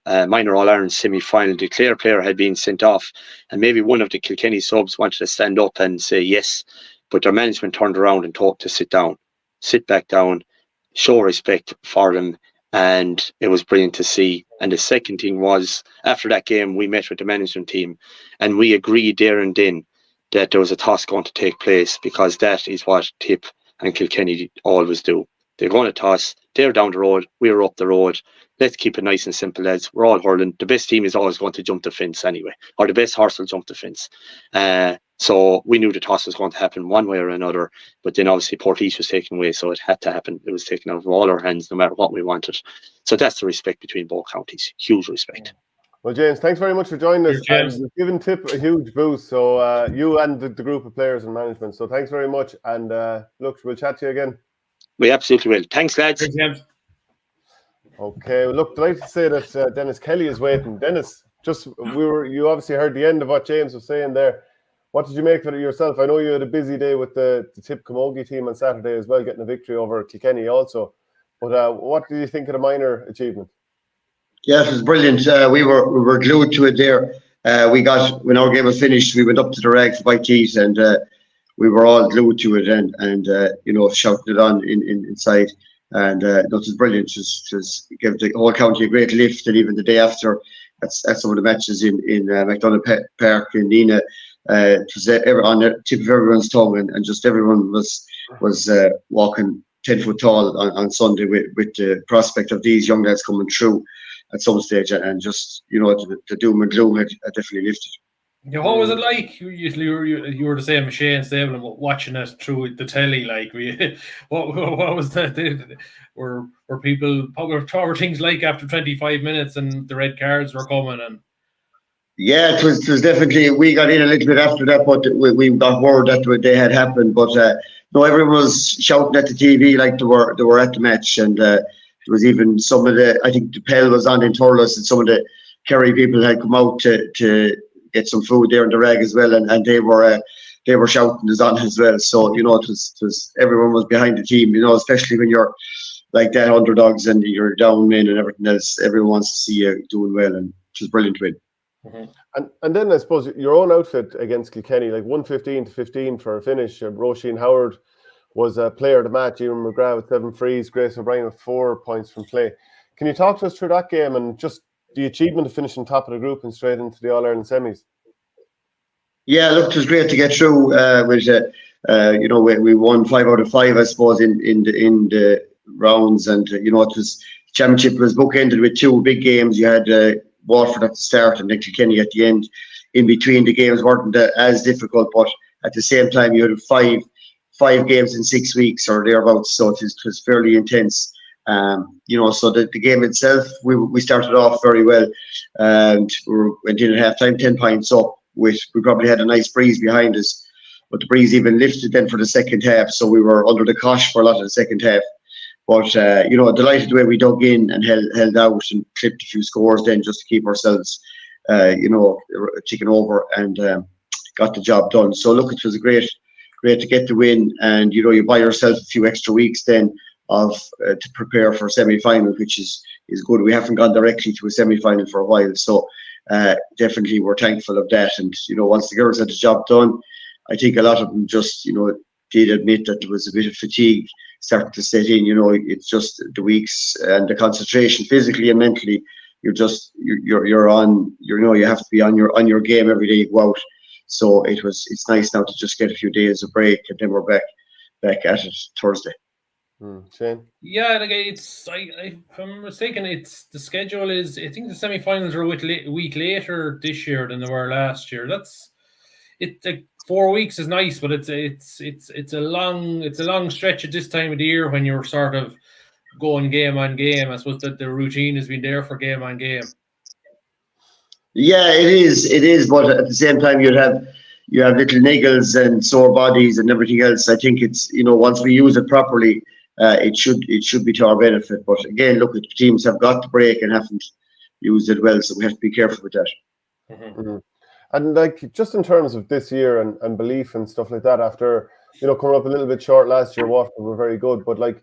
Minor All-Ireland semi-final, the Clare player had been sent off and maybe one of the Kilkenny subs wanted to stand up and say yes, but their management turned around and told to sit back down, show respect for them. And it was brilliant to see. And the second thing was, after that game, we met with the management team and we agreed there and then that there was a toss going to take place, because that is what Tip and Kilkenny always do. They're going to toss, they're down the road, we're up the road. Let's keep it nice and simple, lads. We're all hurling. The best team is always going to jump the fence anyway, or the best horse will jump the fence. So we knew the toss was going to happen one way or another, but then obviously Portroe was taken away, so it had to happen. It was taken out of all our hands, no matter what we wanted. So that's the respect between both counties. Huge respect. Well, James, thanks very much for joining us. You've given Tip a huge boost, so you and the group of players and management. So thanks very much, and look, we'll chat to you again. We absolutely will. Thanks, lads. Thanks, James. Okay, well, look, I'd like to say that Denis Kelly is waiting. Denis, you obviously heard the end of what James was saying there. What did you make of it yourself? I know you had a busy day with the Tip Camogie team on Saturday as well, getting a victory over Kilkenny also. But what did you think of the minor achievement? Yeah, it was brilliant. We were glued to it there. When our game was finished, we went up to the rag for bite to eat, and we were all glued to it and shouting it on inside. And it was brilliant. Just gave the whole county a great lift, and even the day after, at some of the matches in McDonagh Park in Nenagh. It was on the tip of everyone's tongue, and just everyone was walking 10 foot tall on Sunday with the prospect of these young lads coming through at some stage, and just the doom and gloom had definitely lifted. Yeah, what was it like? You were the same as Shane Stapleton, watching it through the telly. Like, what was that? Were people? What were things like after 25 minutes and the red cards were coming? And yeah, it was definitely. We got in a little bit after that, but we got word that they had happened. But no, everyone was shouting at the TV like they were at the match, and there was even some of the. I think the Pell was on in Thurles, and some of the Kerry people had come out to get some food there in the rag as well, and they were shouting us on as well. So it was everyone was behind the team. Especially when you're like that underdogs and you're down men and everything else. Everyone wants to see you doing well, and it was brilliant win. Mm-hmm. And then I suppose your own outfit against Kilkenny, like 115-15 for a finish. Roisin Howard was a player of the match. Ewan McGrath with 7 frees. Grace O'Brien with 4 points from play. Can you talk to us through that game and just the achievement of finishing top of the group and straight into the All-Ireland semis? Yeah, look, it was great to get through. We won 5 out of 5, I suppose, in the rounds, and it was championship was bookended with 2 big games. You had Waterford at the start and then Kilkenny at the end. In between, the games weren't as difficult, but at the same time, you had five games in 6 weeks or thereabouts, so it was fairly intense. So the game itself, we started off very well, and we went in at half time 10 points up. We probably had a nice breeze behind us, but the breeze even lifted then for the second half, so we were under the cosh for a lot of the second half. But delighted the way we dug in and held out and clipped a few scores then just to keep ourselves ticking over and got the job done. So look, it was great to get the win, and you buy yourself a few extra weeks then to prepare for semi-final, which is good. We haven't gone directly to a semi-final for a while, so definitely we're thankful of that. And once the girls had the job done, I think a lot of them just did admit that there was a bit of fatigue starting to set in. It's just the weeks and the concentration physically and mentally. You have to be on your game every day. Go out. So it's nice now to just get a few days of break, and then we're back at it Thursday. Shane? Yeah, like if I'm mistaken, it's the schedule is. I think the semi-finals are a week later this year than they were last year. That's it. Like 4 weeks is nice, but it's a long stretch at this time of the year when you're sort of going game on game. I suppose that the routine has been there for game on game. Yeah, it is. But at the same time, you have little niggles and sore bodies and everything else. I think it's, once we use it properly, it should be to our benefit. But again, look, the teams have got the break and haven't used it well, so we have to be careful with that. Mm-hmm. And like, just in terms of this year and belief and stuff like that, after coming up a little bit short last year, Waterford were very good, but like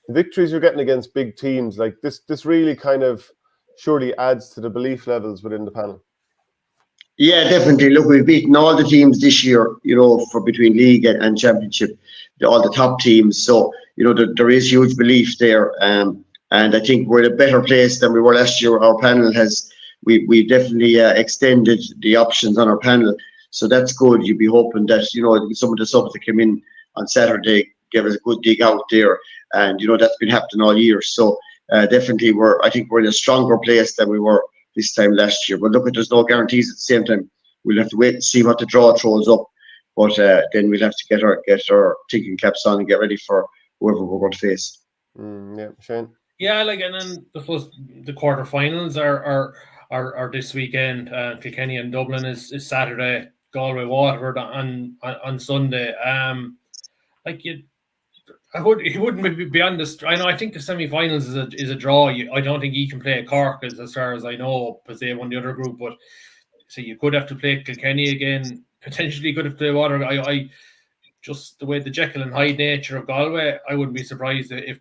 the victories you're getting against big teams, like this really kind of surely adds to the belief levels within the panel. Yeah, definitely. Look, we've beaten all the teams this year, for between league and championship, all the top teams. So, there is huge belief there. And I think we're in a better place than we were last year. Our panel we definitely extended the options on our panel. So that's good. You'd be hoping that, some of the subs that came in on Saturday gave us a good dig out there. And, that's been happening all year. So definitely I think we're in a stronger place than we were this time last year. But look, there's no guarantees at the same time. We'll have to wait and see what the draw throws up. But then we'll have to get our thinking caps on and get ready for whoever we're going to face. Yeah, Shane? Yeah, like, and then I suppose the quarterfinals are this weekend. Kilkenny and Dublin is Saturday. Galway Waterford on Sunday. It wouldn't be beyond this. I know. I think the semi-finals is a draw. I don't think you can play Cork as far as I know, because they won the other group. But so you could have to play Kilkenny again. Potentially could have played Waterford. I just the way the Jekyll and Hyde nature of Galway, I wouldn't be surprised if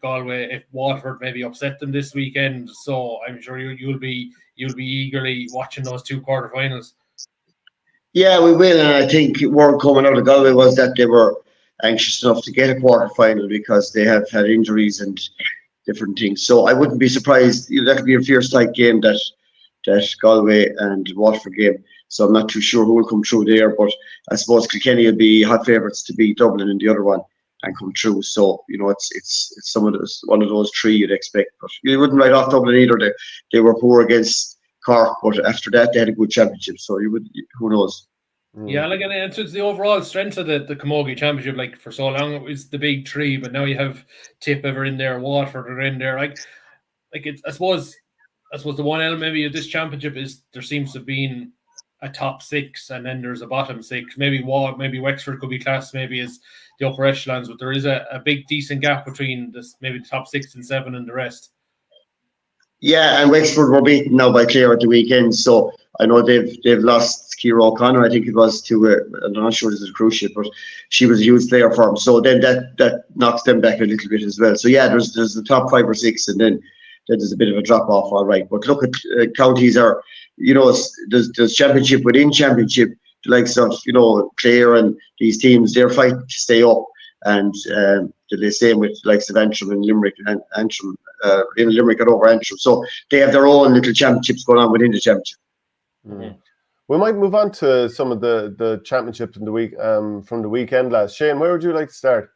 Waterford maybe upset them this weekend. So I'm sure you'll be eagerly watching those two quarterfinals. Yeah, we will. And I think word coming out of Galway was that they were anxious enough to get a quarter-final because they have had injuries and different things. So I wouldn't be surprised. That could be a fierce tight game, that Galway and Waterford game. So I'm not too sure who will come through there, but I suppose Kilkenny will be hot favourites to beat Dublin in the other one and come through. So it's one of those three you'd expect. But you wouldn't write off Dublin either. They were poor against Cork, but after that they had a good championship. So who knows? Yeah, like, and it's the overall strength of the Camogie Championship. Like, for so long it was the big three, but now you have Tip ever in there, Waterford are in there. Like it's I suppose the one element maybe of this championship is there seems to have been a top six and then there's a bottom six. Maybe Wexford could be classed maybe as the upper echelons, but there is a big decent gap between maybe the top 6 and 7 and the rest. Yeah, and Wexford were beaten now by Clare at the weekend, so I know they've lost Ciara O'Connor, I think it was, to I'm not sure this is a cruise ship, but she was a huge player for them. So then that knocks them back a little bit as well. So yeah, there's the top 5 or 6, and then there's a bit of a drop off, all right. But look at counties are, there's championship within championship, the likes of Clare and these teams, they're fighting to stay up, and the same with the likes of Antrim and Limerick and Antrim. In Limerick and over Antrim, so they have their own little championships going on within the championship. Mm-hmm. We might move on to some of the championships in the week from the weekend last. Shane, where would you like to start?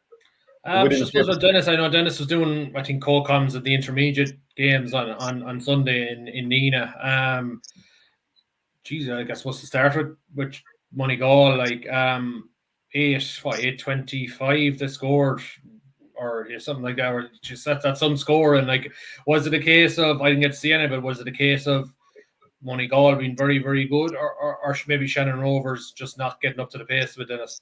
Just with Denis, I know Denis was doing, I think, co-coms at the intermediate games on Sunday in Nenagh. I guess what's to start with Moneygall, like 8:25 they scored, or something like that, or just that's some score. And like, was it a case of, I didn't get to see any, but was it a case of Moneygall being very, very good, or maybe Shannon Rovers just not getting up to the pace with Denis?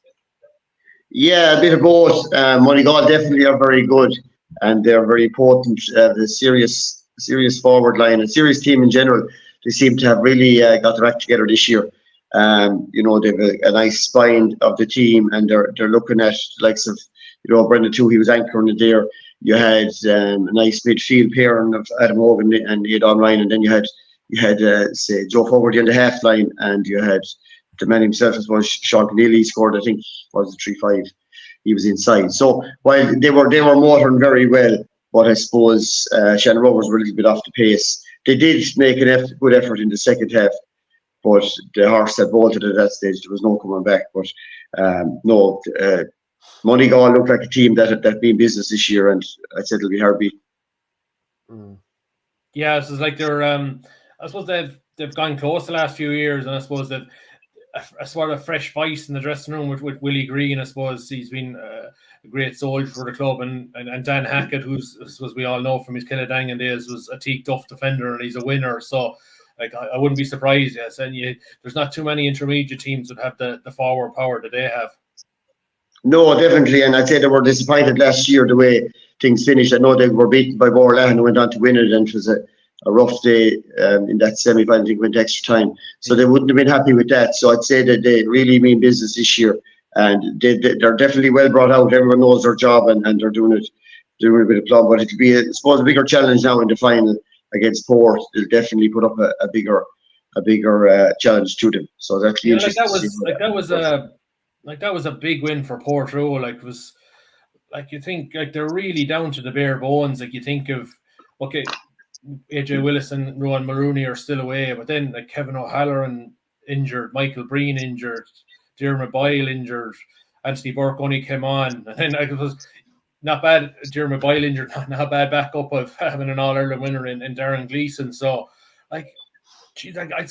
Yeah, a bit of both. Moneygall definitely are very good, and they're very potent. The serious forward line and serious team in general, they seem to have really got their act together this year. They have a nice spine of the team, and they're looking at the likes of Brendan too. He was anchoring it there. You had a nice midfield pairing of Adam Hogan and Aidan Ryan, and then you had say Joe Fogarty on the half line, and you had the man himself, as well as Sean Keneally scored, I think was the 3-5. He was inside. So while they were motoring very well, but I suppose Shannon Rovers were a little bit off the pace. They did make a good effort in the second half, but the horse had bolted at that stage. There was no coming back. But Moneygall looked like a team that be in business this year, and I said it'll be hard beat. Yeah, it's like they're. I suppose they've gone close the last few years, and I suppose that a sort of fresh voice in the dressing room with Willie Green. I suppose he's been a great soldier for the club, and Dan Hackett, who's, as we all know from his Kildangan days, was a teak tough defender, and he's a winner. So, like, I wouldn't be surprised. Yes, and there's not too many intermediate teams that have the forward power that they have. No, definitely, and I'd say they were disappointed last year the way things finished. I know they were beaten by Borlaugh and went on to win it, and it was a rough day in that semi-final. I think went extra time, so they wouldn't have been happy with that. So I'd say that they really mean business this year, and they're definitely well brought out. Everyone knows their job, and they're doing a bit of plug. But it'll be, I suppose, a bigger challenge now in the final against Port. They'll definitely put up a bigger challenge to them. So that's interesting. That was a big win for Portroe. Like, was like, you think, like, they're really down to the bare bones. Like, you think of, okay, AJ Willis and Rowan Maroney are still away, but then like Kevin O'Halloran injured, Michael Breen injured, Diarmuid Boyle injured, Anthony Burke only came on, and then it was not bad. Diarmuid Boyle injured, not bad backup of having an All-Ireland winner in Darren Gleeson. So, like, geez, I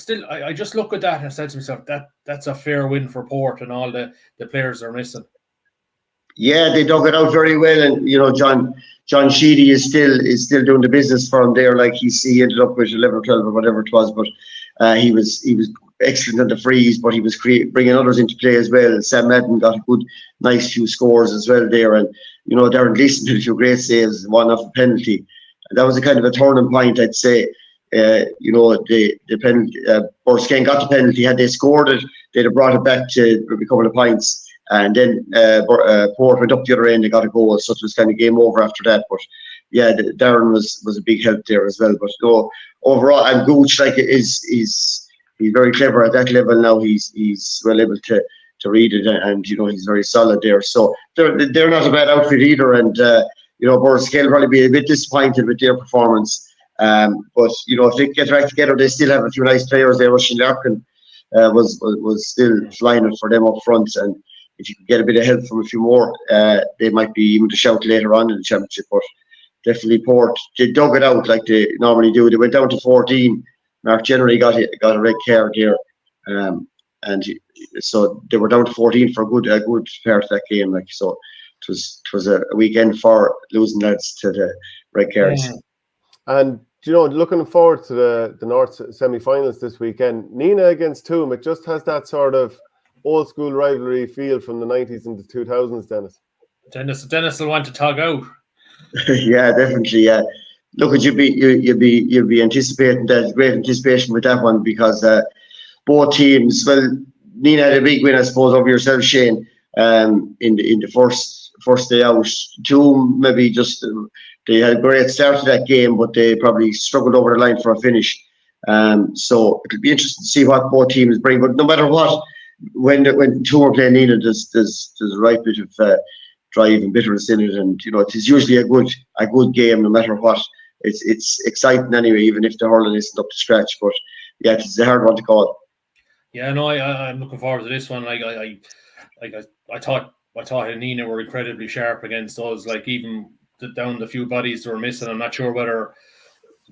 just look at that and I said to myself, that's a fair win for Port, and all the players are missing. Yeah, they dug it out very well, and John Sheedy is still doing the business for him there. Like, he ended up with 11 or 12 or whatever it was, but he was excellent at the freeze, but he was bringing others into play as well. Sam Madden got a good, nice few scores as well there, and Darren Gleeson did a few great saves, one off a penalty, and that was a kind of a turning point, I'd say. The penalty, Borskane got the penalty. Had they scored it, they'd have brought it back to a couple of points. And then Port went up the other end and got a goal, so it was kind of game over after that. But yeah, Darren was a big help there as well. But no, overall, and Gooch, like, he's very clever at that level now. He's well able to read it, and he's very solid there. So they're not a bad outfit either. And Borskane will probably be a bit disappointed with their performance. But if they get right together, they still have a few nice players there. Russian Larkin was still flying it for them up front, and if you could get a bit of help from a few more, they might be even to shout later on in the championship. But definitely Port, they dug it out like they normally do. They went down to 14. Mark Generally got a red card there, and so they were down to 14 for a good part of that game. Like, so it was a weekend for losing lads to the red cards. And looking forward to the North semi-finals this weekend, Nenagh against Toom, it just has that sort of old school rivalry feel from the 90s and the 2000s, Dennis. Dennis will want to tug out. Yeah, definitely. Yeah, look, you'd be anticipating that, great anticipation with that one, because both teams. Well, Nenagh had a big win, I suppose, over yourself, Shane, in the first day out. Toom maybe just they had a great start to that game, but they probably struggled over the line for a finish. So it'll be interesting to see what both teams bring. But no matter what, when Toom are playing Nenagh, there's a right bit of drive and bitterness in it, and it is usually a good game no matter what. It's exciting anyway, even if the hurling isn't up to scratch. But yeah, it's a hard one to call. Yeah, no, I'm looking forward to this one. Like, I thought Nenagh were incredibly sharp against us. Like, even down the few bodies they were missing. I'm not sure whether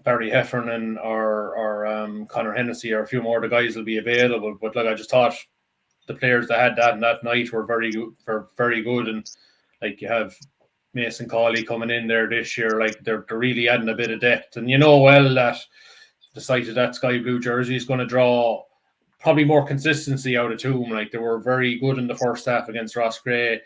Barry Heffernan or Conor Hennessy or a few more of the guys will be available. But like, I just thought the players that had that night were very good, and like, you have Mason Cawley coming in there this year. Like, they're really adding a bit of depth, and well that the sight of that sky blue jersey is going to draw probably more consistency out of Toom. Like, they were very good in the first half against Ross Gray.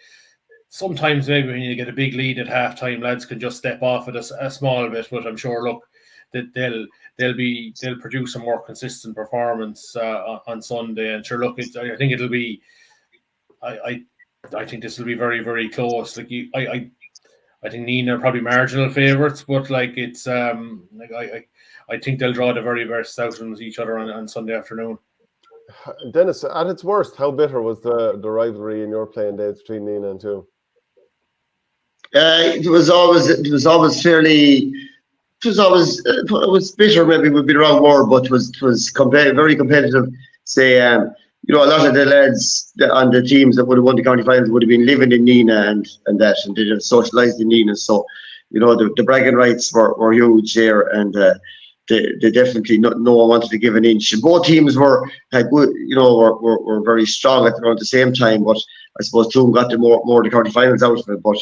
Sometimes maybe when you get a big lead at halftime, lads can just step off it a small bit. But I'm sure, look, that they'll produce a more consistent performance on Sunday. And sure, look, I think it'll be. I think this will be very, very close. Like, I think Nenagh are probably marginal favourites, but like, it's I think they'll draw the very best out of each other on Sunday afternoon. Dennis, at its worst, how bitter was the rivalry in your playing days between Nenagh and Toom? It was bitter, maybe would be the wrong word, but it was very competitive say, you know, a lot of the lads on the teams that would have won the county finals would have been living in Nenagh and they'd have socialised in Nenagh. So, you know, the bragging rights were huge there, and they definitely no one wanted to give an inch. And both teams were very strong at the same time, but I suppose two got the more the county finals out of it. But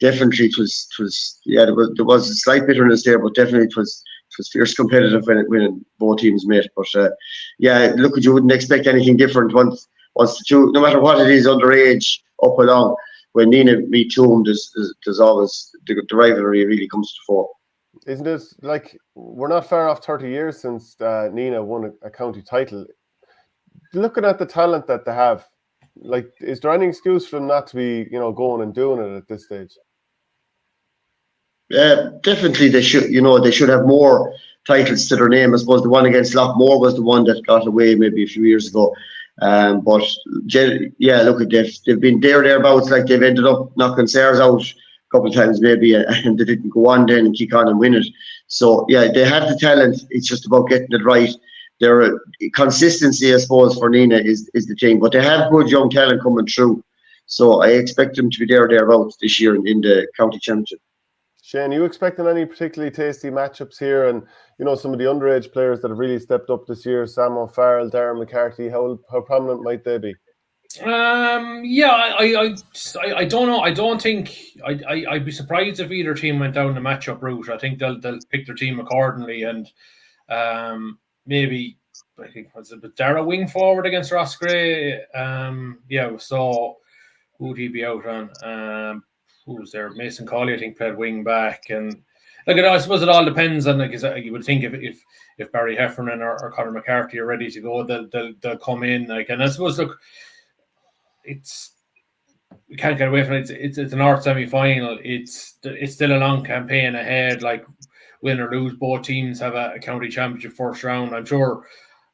definitely it was there was a slight bitterness there, but definitely it was fierce competitive when both teams met. But look, you wouldn't expect anything different once the two, no matter what it is, underage up along. When Nenagh meet Tuam, there's always the rivalry really comes to the fore. Isn't it like we're not far off 30 years since Nenagh won a county title? Looking at the talent that they have, like, is there any excuse for them not to be, you know, going and doing it at this stage? Definitely they should. You know, they should have more titles to their name. I suppose the one against Lockmore was the one that got away maybe a few years ago. But look, they've been thereabouts. Like, they've ended up knocking Sares out a couple of times maybe, and they didn't go on then and kick on and win it. So yeah, they have the talent. It's just about getting it right. Their consistency, I suppose, for Nenagh is the thing. But they have good young talent coming through. So I expect them to be thereabouts this year in the county championship. Shane, are you expecting any particularly tasty matchups here? And, you know, some of the underage players that have really stepped up this year, Sam O'Farrell, Darren McCarthy, how prominent might they be? I don't know. I don't think I'd be surprised if either team went down the matchup route. I think they'll pick their team accordingly, and maybe I think was it Dara wing forward against Ross Gray. So who'd he be out on? Who was there? Mason Colley, I think, played wing back, and I suppose it all depends on, like, you would think if Barry Heffernan or Conor McCarthy are ready to go, they'll come in, like, and I suppose, look, we can't get away from it. It's a North semi-final. It's still a long campaign ahead. Like, win or lose, both teams have a county championship first round. I'm sure.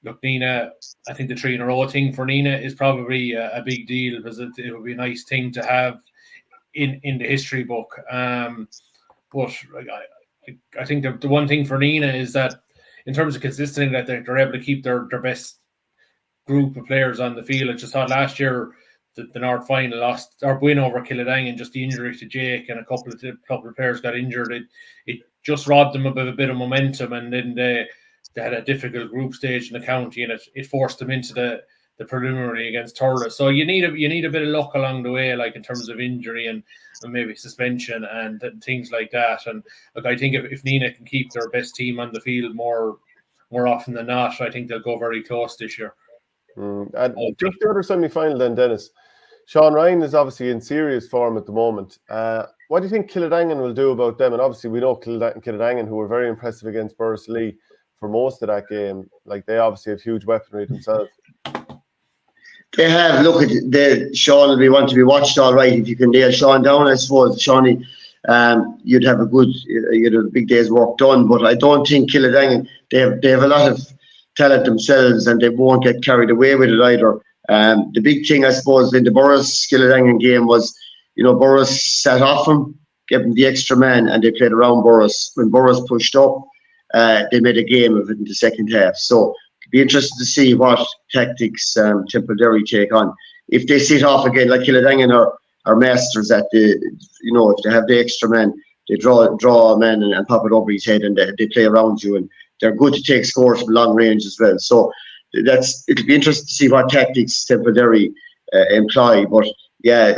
Look, Nenagh, I think the 3-in-a-row thing for Nenagh is probably a big deal, because it would be a nice thing to have in the history book. But I think the one thing for Nenagh is that in terms of consistency, that they're able to keep their best group of players on the field. I just thought last year the North final lost or win over Kildangan, just the injury to Jake and a couple of players got injured. It just robbed them of a bit of momentum, and then they had a difficult group stage in the county, and it forced them into the preliminary against Thurles. So you need a bit of luck along the way, like in terms of injury and maybe suspension and things like that. And look, I think if Nenagh can keep their best team on the field more often than not, I think they'll go very close this year. And just the other semi-final then, Denis. Sean Ryan is obviously in serious form at the moment. What do you think Kildangan will do about them? And obviously we know Kildangan, who were very impressive against Borrisoleigh for most of that game. Like, they obviously have huge weaponry themselves. They have. Look, Sean will want to be watched all right if you can nail Sean down. I suppose, Shawnee, you'd have a big day's work done. But I don't think Kildangan, they have a lot of talent themselves, and they won't get carried away with it either. The big thing, I suppose, in the Borris-Kildangan game was, Borris sat off him, gave him the extra man, and they played around Borris. When Borris pushed up, they made a game of it in the second half. So it'd be interesting to see what tactics Templederry take on. If they sit off again, like Kildangan are masters at if they have the extra man, they draw a man and pop it over his head, and they play around you, and they're good to take scores from long range as well. So it'll be interesting to see what tactics Templederry employ. But yeah,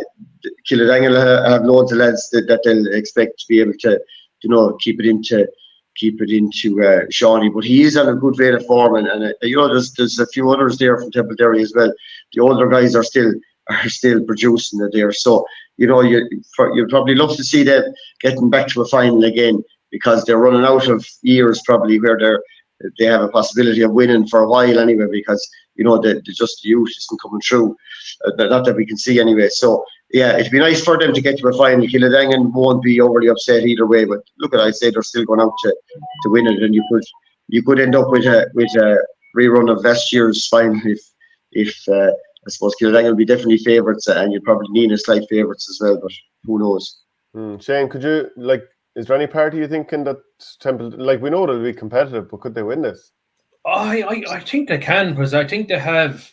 Kildangan will have loads of lads that they'll expect to be able to, keep it into Shawnee. But he is on a good rate of form, and there's a few others there from Templederry as well. The older guys are still producing it there. So you'd probably love to see them getting back to a final again, because they're running out of years probably where they have a possibility of winning for a while anyway, because the youth isn't coming through, not that we can see anyway. So yeah, it'd be nice for them to get to a final. Kildangan won't be overly upset either way, but look, I'd say they're still going out to win it, and you could end up with a rerun of last year's final if I suppose Kildangan will be definitely favourites, and you'd probably need a slight favourites as well, but who knows? Shane, could you is there any party you thinking that Temple, we know they'll be competitive, but could they win this? I think they can, because I think they have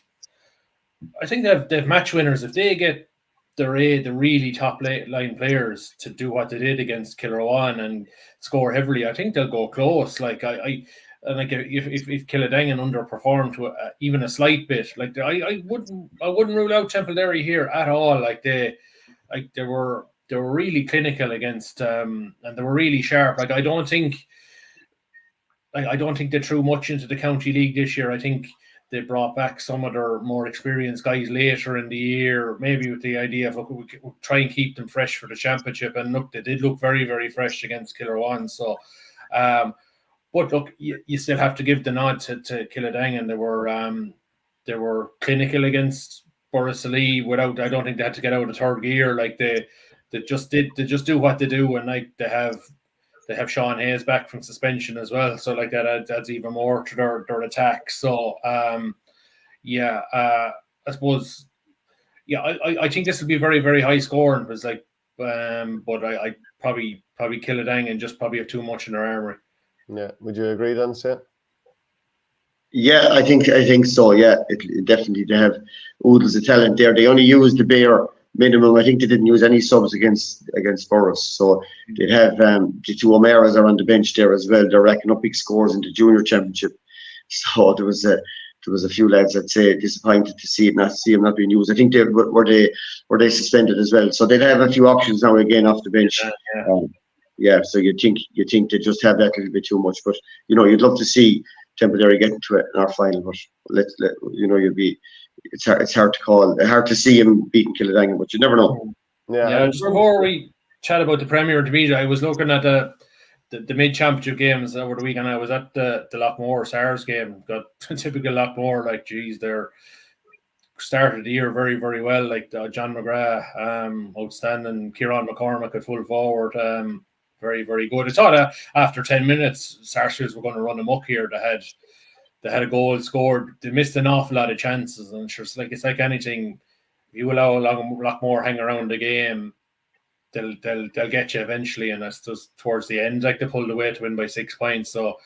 match winners. If they get the really top line players to do what they did against Kilrowan and score heavily, I think they'll go close. Like if Kildangan underperformed to even a slight bit, like I wouldn't rule out Templederry here at all. Like they were really clinical against and they were really sharp. Like I don't think they threw much into the county league this year. I think they brought back some of their more experienced guys later in the year, maybe with the idea of, look, we could try and keep them fresh for the championship. And look, they did look very, very fresh against Kilrowan. So, but look, you still have to give the nod to Kildangan. They were clinical against Borrisalee without. I don't think they had to get out of third gear. Like they just do what they do, and like they have Sean Hayes back from suspension as well, so like that adds even more to their attack. So I suppose I think this will be very, very high scoring. It was like but I probably Kildangan and just probably have too much in their armory. Yeah, would you agree then, Sam? Yeah, I think so. Yeah, it definitely, they have oodles of talent there. They only used the bare minimum. I think they didn't use any subs against Forres. So they have the two O'Mearas are on the bench there as well. They're racking up big scores in the junior championship. So there was a few lads, I'd say, disappointed to see them not being used. I think were they suspended as well. So they'd have a few options now again off the bench. So you think they just have that a little bit too much. But you'd love to see Templederry getting to it in our final. But it's hard to call. Hard to see him beating Kildangan, but you never know. Yeah. Just before we chat about the Premier Intermediate, I was looking at the mid-championship games over the weekend. I was at the Lockmore SARS game. Got typical Lockmore, like, geez, they're started the year very, very well. Like John McGrath, outstanding. Kieran McCormick at full forward, very, very good. I thought after 10 minutes, Sarsfields were going to run amok here. They had a goal scored. They missed an awful lot of chances, and sure, it's like anything. If you allow a lot more hang around the game, they'll get you eventually. And that's just towards the end, like they pulled away to win by 6 points. So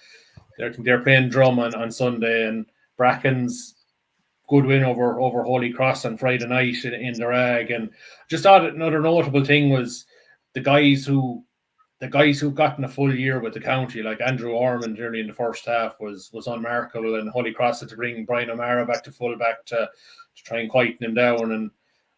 they're playing Drum on Sunday, and Brackens, good win over Holycross on Friday night in the Rag. And just thought another notable thing was the guys who've gotten a full year with the county, like Andrew Ormond early in the first half was unmarkable, and Holycross had to bring Brian O'Mara back to full back to try and quieten him down. And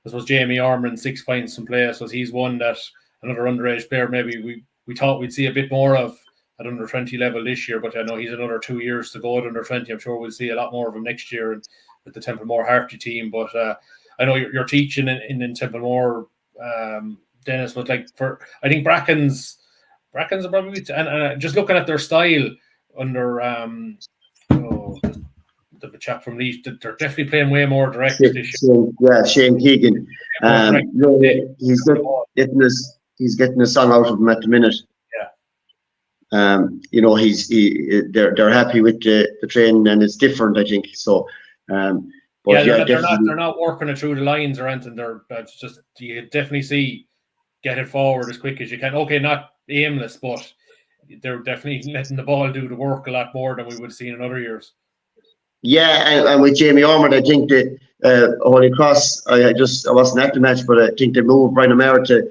I suppose Jamie Ormond, 6 points in play, so he's one that another underage player maybe we thought we'd see a bit more of at under 20 level this year, but I know he's another 2 years to go at under 20. I'm sure we'll see a lot more of him next year with the Templemore Harty team. But I know you're teaching in Templemore, Denis, but like I think Brackens are probably, and just looking at their style under the chap from Leeds, they're definitely playing way more direct this year. Shane Keegan. He's getting a song out of him at the minute. They're happy with the training, and it's different, I think. So, they're not working it through the lines or anything. That's just, you definitely see get it forward as quick as you can. Okay, not aimless, but they're definitely letting the ball do the work a lot more than we would have seen in other years. Yeah, and with Jamie Ormond, I think that Holycross, I wasn't at the match, but I think they moved Brian O'Mara to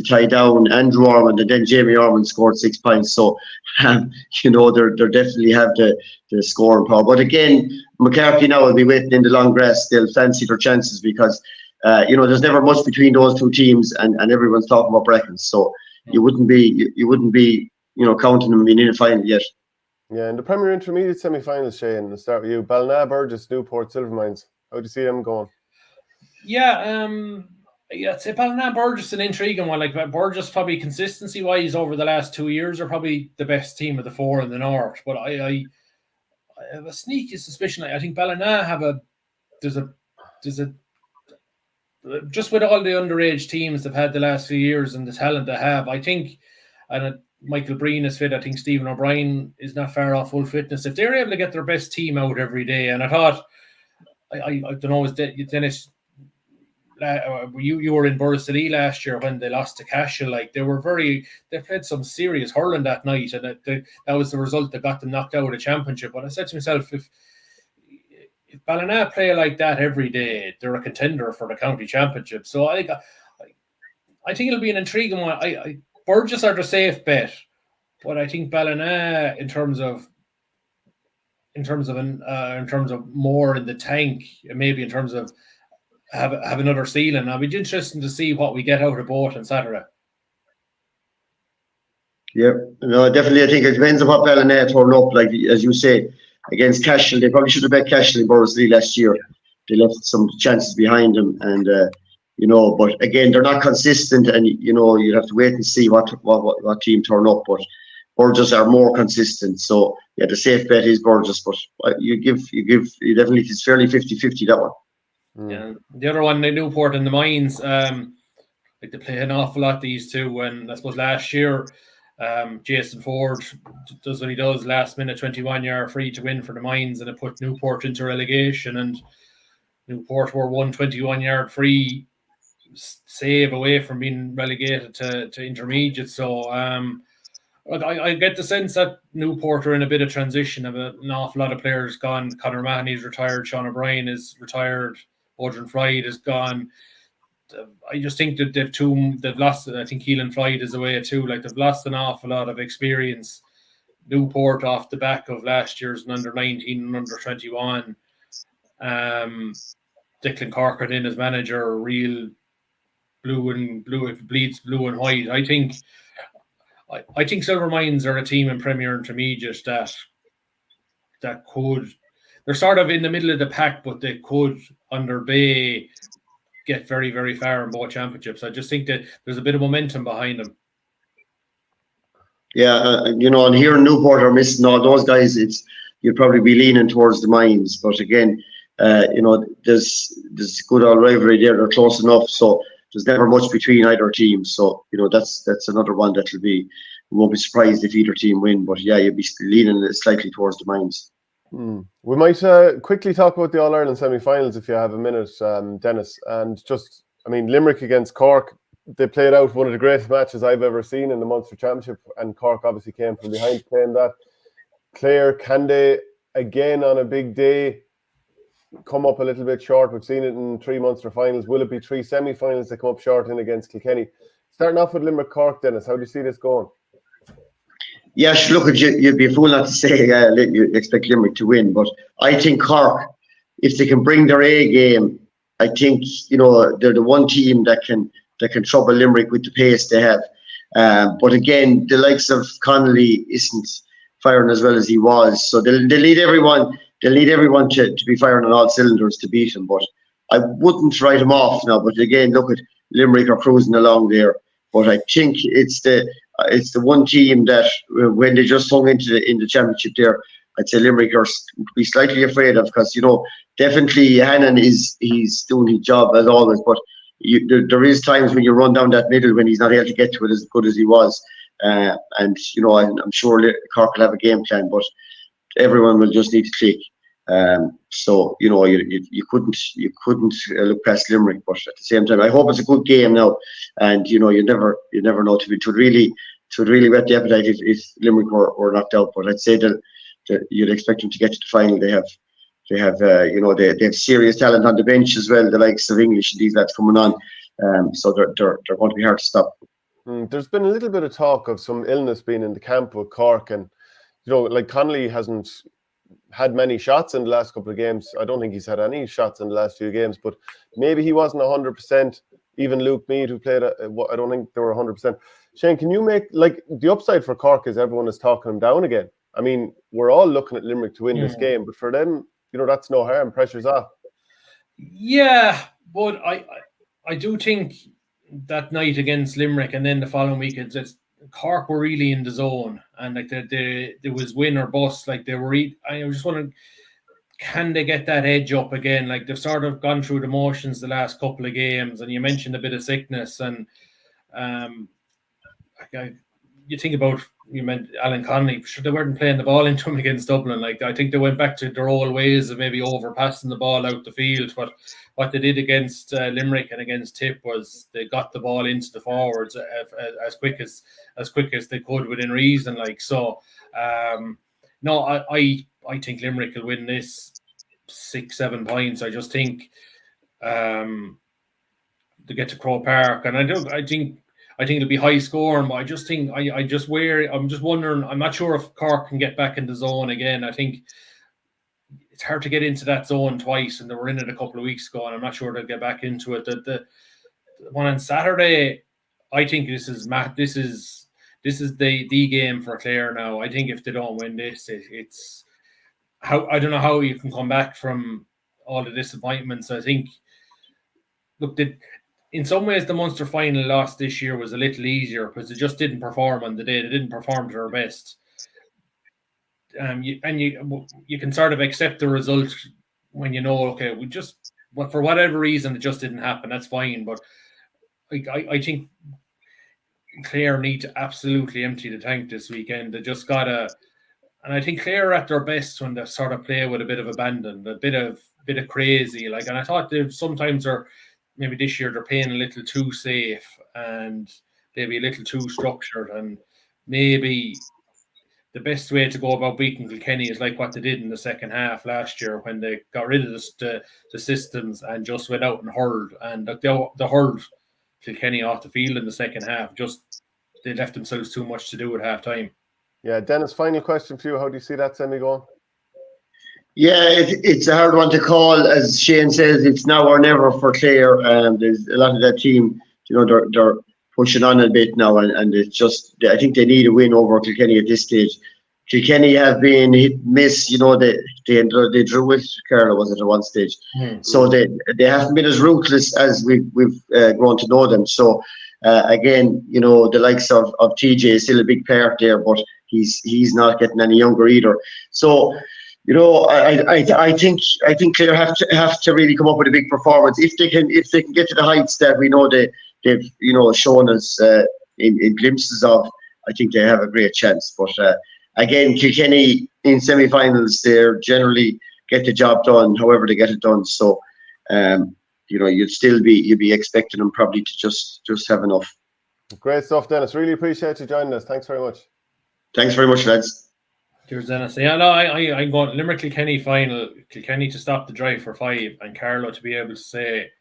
tie down Andrew Ormond, and then Jamie Ormond scored 6 points. So, they're definitely have the scoring power. But again, McCarthy now will be waiting in the long grass. They'll fancy their chances because, there's never much between those two teams, and everyone's talking about Brackens. So you wouldn't be counting them being in the final yet. Yeah, in the Premier Intermediate semi-finals, Shane, let's start with you. Ballina, Burgess, Newport, Silvermines. How do you see them going? Yeah, I'd say Ballina, Burgess an intriguing one. Like Burgess, probably consistency-wise over the last 2 years, are probably the best team of the four in the north. But I have a sneaky suspicion. I think Ballina there's a just with all the underage teams they've had the last few years and the talent they have, I think, and Michael Breen is fit. I think Stephen O'Brien is not far off full fitness. If they're able to get their best team out every day, and I thought, I don't know, Denis, you were in Borrisolee last year when they lost to Cashel. Like they played some serious hurling that night, and that was the result that got them knocked out of the championship. But I said to myself, if Ballina play like that every day, they're a contender for the county championship. So I think it'll be an intriguing one. Burgess are the safe bet, but I think Ballina, in terms of more in the tank, maybe in terms of have another ceiling. It'll be interesting to see what we get out of both on Saturday. Yeah, no, definitely. I think it depends on what Ballina turn up. Like as you say, against Cashel, they probably should have bet Cashel in Borrisolee last year. They left some chances behind them, and but again, they're not consistent, and you have to wait and see what team turn up. But Burgess are more consistent, so yeah, the safe bet is Burgess. But you definitely, it's fairly 50-50 that one. Yeah, the other one, the Newport and the Mines, they play an awful lot, these two. And I suppose last year, Jason Ford does what he does, last minute 21-yard free to win for the Mines, and it put Newport into relegation. And Newport were 121-yard free save away from being relegated to intermediate. So I get the sense that Newport are in a bit of transition. Of an awful lot of players gone. Conor Mahoney's retired. Sean O'Brien is retired. Odrin Floyd is gone. I just think that they've lost. I think Keelan Floyd is away too. Like, they've lost an awful lot of experience. Newport, off the back of last year's under 19 and under 21. Declan Corcoran in as manager, real blue and white. I think Silver Mines are a team in Premier Intermediate that could. They're sort of in the middle of the pack, but they could, under Bay, get very, very far in both championships. I just think that there's a bit of momentum behind them. Yeah, and here in Newport are missing all those guys. You'd probably be leaning towards the Mines, but again, there's good old rivalry there. They're close enough, so there's never much between either team. So that's another one that'll be. We won't be surprised if either team win, but yeah, you'd be leaning slightly towards the Mines. We might quickly talk about the All-Ireland semi-finals if you have a minute, Denis. And just, Limerick against Cork, they played out one of the greatest matches I've ever seen in the Munster Championship, and Cork obviously came from behind, claimed that. Clare, can they, again on a big day, come up a little bit short? We've seen it in 3 Munster finals. Will it be 3 semi-finals that come up short in against Kilkenny? Starting off with Limerick Cork, Denis, how do you see this going? Yeah, look, you'd be a fool not to say you expect Limerick to win, but I think Cork, if they can bring their A game, I think they're the one team that can trouble Limerick with the pace they have. But again, the likes of Connolly isn't firing as well as he was, so they'll need everyone. They'll need everyone to be firing on all cylinders to beat him. But I wouldn't write him off now. But again, look at Limerick are cruising along there. But I think it's the one team that when they just hung in the championship there, I'd say Limerick are be slightly afraid of, because definitely Hannon he's doing his job as always, but there is times when you run down that middle when he's not able to get to it as good as he was, and I'm sure Cork will have a game plan, but everyone will just need to click. So you couldn't look past Limerick, but at the same time, I hope it's a good game now. And you never know. It would really whet the appetite if Limerick were knocked out. But I'd say that you'd expect them to get to the final. They have serious talent on the bench as well. The likes of English and these lads coming on, so they're going to be hard to stop. There's been a little bit of talk of some illness being in the camp with Cork, and like Connolly hasn't had many shots in the last couple of games. I don't think he's had any shots in the last few games, but maybe he wasn't 100%. Even Luke Meade, who played, I don't think they were 100%. Shane, can you make, the upside for Cork is everyone is talking them down again. We're all looking at Limerick to win this game, but for them, that's no harm. Pressure's off. Yeah, but I do think that night against Limerick and then the following week, Cork were really in the zone, and there was win or bust. They were. I was just wondering, can they get that edge up again? They've sort of gone through the motions the last couple of games, and you mentioned a bit of sickness, and you think about you meant Alan Connolly. Sure, they weren't playing the ball into him against Dublin. Like, I think they went back to their old ways of maybe overpassing the ball out the field. But what they did against Limerick and against Tip was they got the ball into the forwards as quick as they could within reason. Like, so, no, I think Limerick will win this 6-7 points. I just think to get to Croke Park, and I think it'll be high scoring, but I just think I'm just wondering. I'm not sure if Cork can get back in the zone again. I think it's hard to get into that zone twice, and they were in it a couple of weeks ago, and I'm not sure they'll get back into it. The one on Saturday, I think this is the game for Clare now. I think if they don't win this, it's how I don't know how you can come back from all the disappointments. I think, look, in some ways the Munster final loss this year was a little easier because they just didn't perform on the day. They didn't perform to their best. You can sort of accept the result when you know, okay, but for whatever reason it just didn't happen. That's fine. But I think Clare need to absolutely empty the tank this weekend. They just gotta. And I think Clare are at their best when they sort of play with a bit of abandon, a bit of crazy. Like, and I thought they sometimes are, maybe this year they're playing a little too safe and maybe a little too structured. And maybe the best way to go about beating Kilkenny is like what they did in the second half last year when they got rid of the systems and just went out and hurled. And they hurled Kilkenny off the field in the second half. Just they left themselves too much to do at half time. Yeah, Dennis, final question for you. How do you see that semi going? Yeah, it's a hard one to call. As Shane says, it's now or never for Clare. There's a lot of that team, they're pushing on a bit now, and it's just, I think they need a win over Kilkenny at this stage. Kilkenny have been hit miss. They drew with Carlow, was it, at one stage? Mm-hmm. So they haven't been as ruthless as we've grown to know them. So again, the likes of TJ is still a big part there, but he's not getting any younger either. So, I think Clare have to really come up with a big performance if they can get to the heights that we know they've shown us in glimpses of. I think they have a great chance. But again, Kilkenny in semi-finals, they generally get the job done, however they get it done. So you'd be expecting them probably to just have enough. Great stuff, Dennis. Really appreciate you joining us. Thanks very much. Thanks very much, lads. Cheers, Dennis. Yeah, no, I'm going Limerick Kilkenny final. Kilkenny to stop the drive for 5, and Carlow to be able to say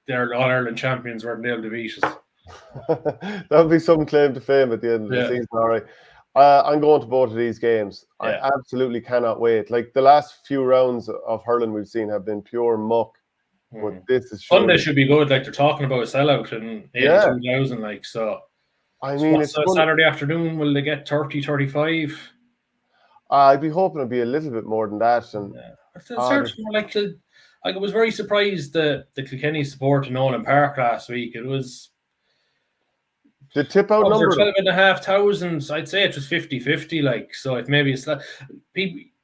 they're All Ireland champions, weren't able to beat us. That would be some claim to fame at the end of the season. All right. I'm going to both of these games. Yeah. I absolutely cannot wait. Like, the last few rounds of hurling we've seen have been pure muck. But this is Sunday should be good. Like, they're talking about a sellout in 82,000. Like, so. I mean, it's Saturday afternoon. Will they get 30, 35? I'd be hoping it'd be a little bit more than that. And I was very surprised the Kilkenny support in Nolan Park last week. It was the tip out number 12,500. I'd say it was 50-50. Like, so if maybe it's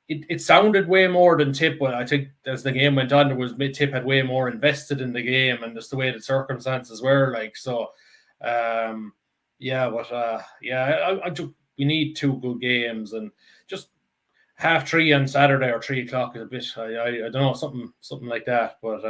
it sounded way more than Tip, but I think as the game went on, Mid-tipp had way more invested in the game, and just the way the circumstances were. Like, so. We need 2 good games, and just 3:30 on Saturday or 3 o'clock is a bit. I don't know, something like that. But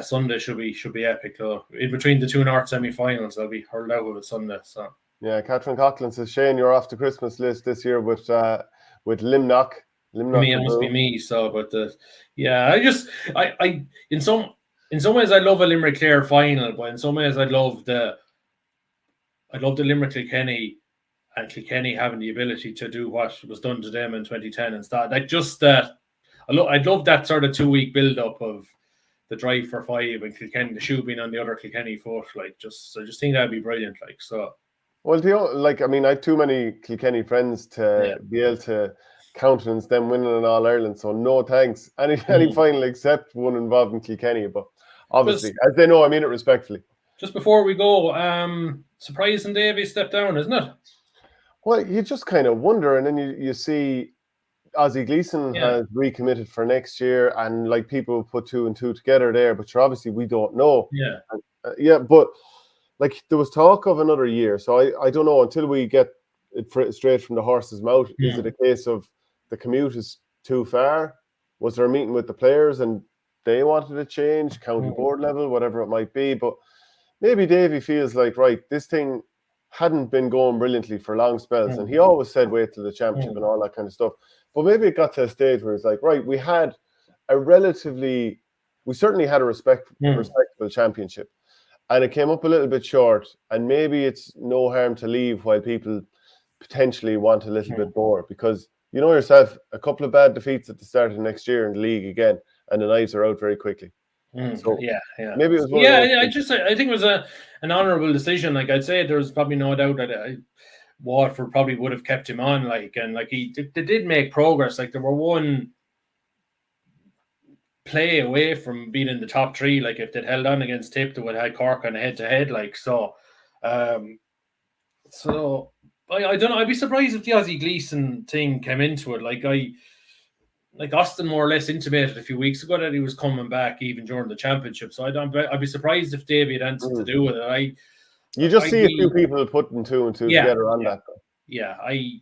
Sunday should be epic. Though in between the 2 North semi-finals, I'll be hurled out with it Sunday. So yeah, Catherine Coughlin says, Shane, you're off the Christmas list this year with Limnock. It must be me. So, but I in some ways, I love a Limerick Clare final, but in some ways, I love the Limerick Kilkenny, and Kilkenny having the ability to do what was done to them in 2010 and start. Like, just that, I'd love that sort of 2-week build up of the drive for 5 and Kilkenny, the shoe being on the other Kilkenny foot. Like, I just think that'd be brilliant. Like, so. Well, I have too many Kilkenny friends to be able to countenance them winning an All Ireland. So no thanks. Any final except one involving Kilkenny, but. Obviously, as they know, I mean it respectfully. Just before we go, surprising Davey stepped down, isn't it? Well, you just kind of wonder, and then you see Ozzie Gleeson has recommitted for next year, and like people put 2 and 2 together there, but obviously we don't know. Yeah. But like there was talk of another year. So I don't know until we get it straight from the horse's mouth. Is it a case of the commute is too far? Was there a meeting with the players and they wanted to change, county board level, whatever it might be? But maybe Davey feels like, right, this thing hadn't been going brilliantly for long spells. And he always said, wait till the championship and all that kind of stuff. But maybe it got to a stage where it's like, right, we certainly had a respectable championship. And it came up a little bit short. And maybe it's no harm to leave while people potentially want a little bit more. Because you know yourself, a couple of bad defeats at the start of next year in the league again, and the knives are out very quickly. So maybe it was one I think it was an honourable decision. Like I'd say, there's probably no doubt that Waterford probably would have kept him on. They did make progress. Like, there were one play away from being in the top three. Like, if they'd held on against Tip, they would have had Cork on a head-to-head. Like, so I don't know. I'd be surprised if the Ozzie Gleeson thing came into it. Like Austin more or less intimated a few weeks ago that he was coming back even during the championship. So I'd be surprised if Davey had anything to do with it. You just see a few people putting two and two together on that. Yeah, I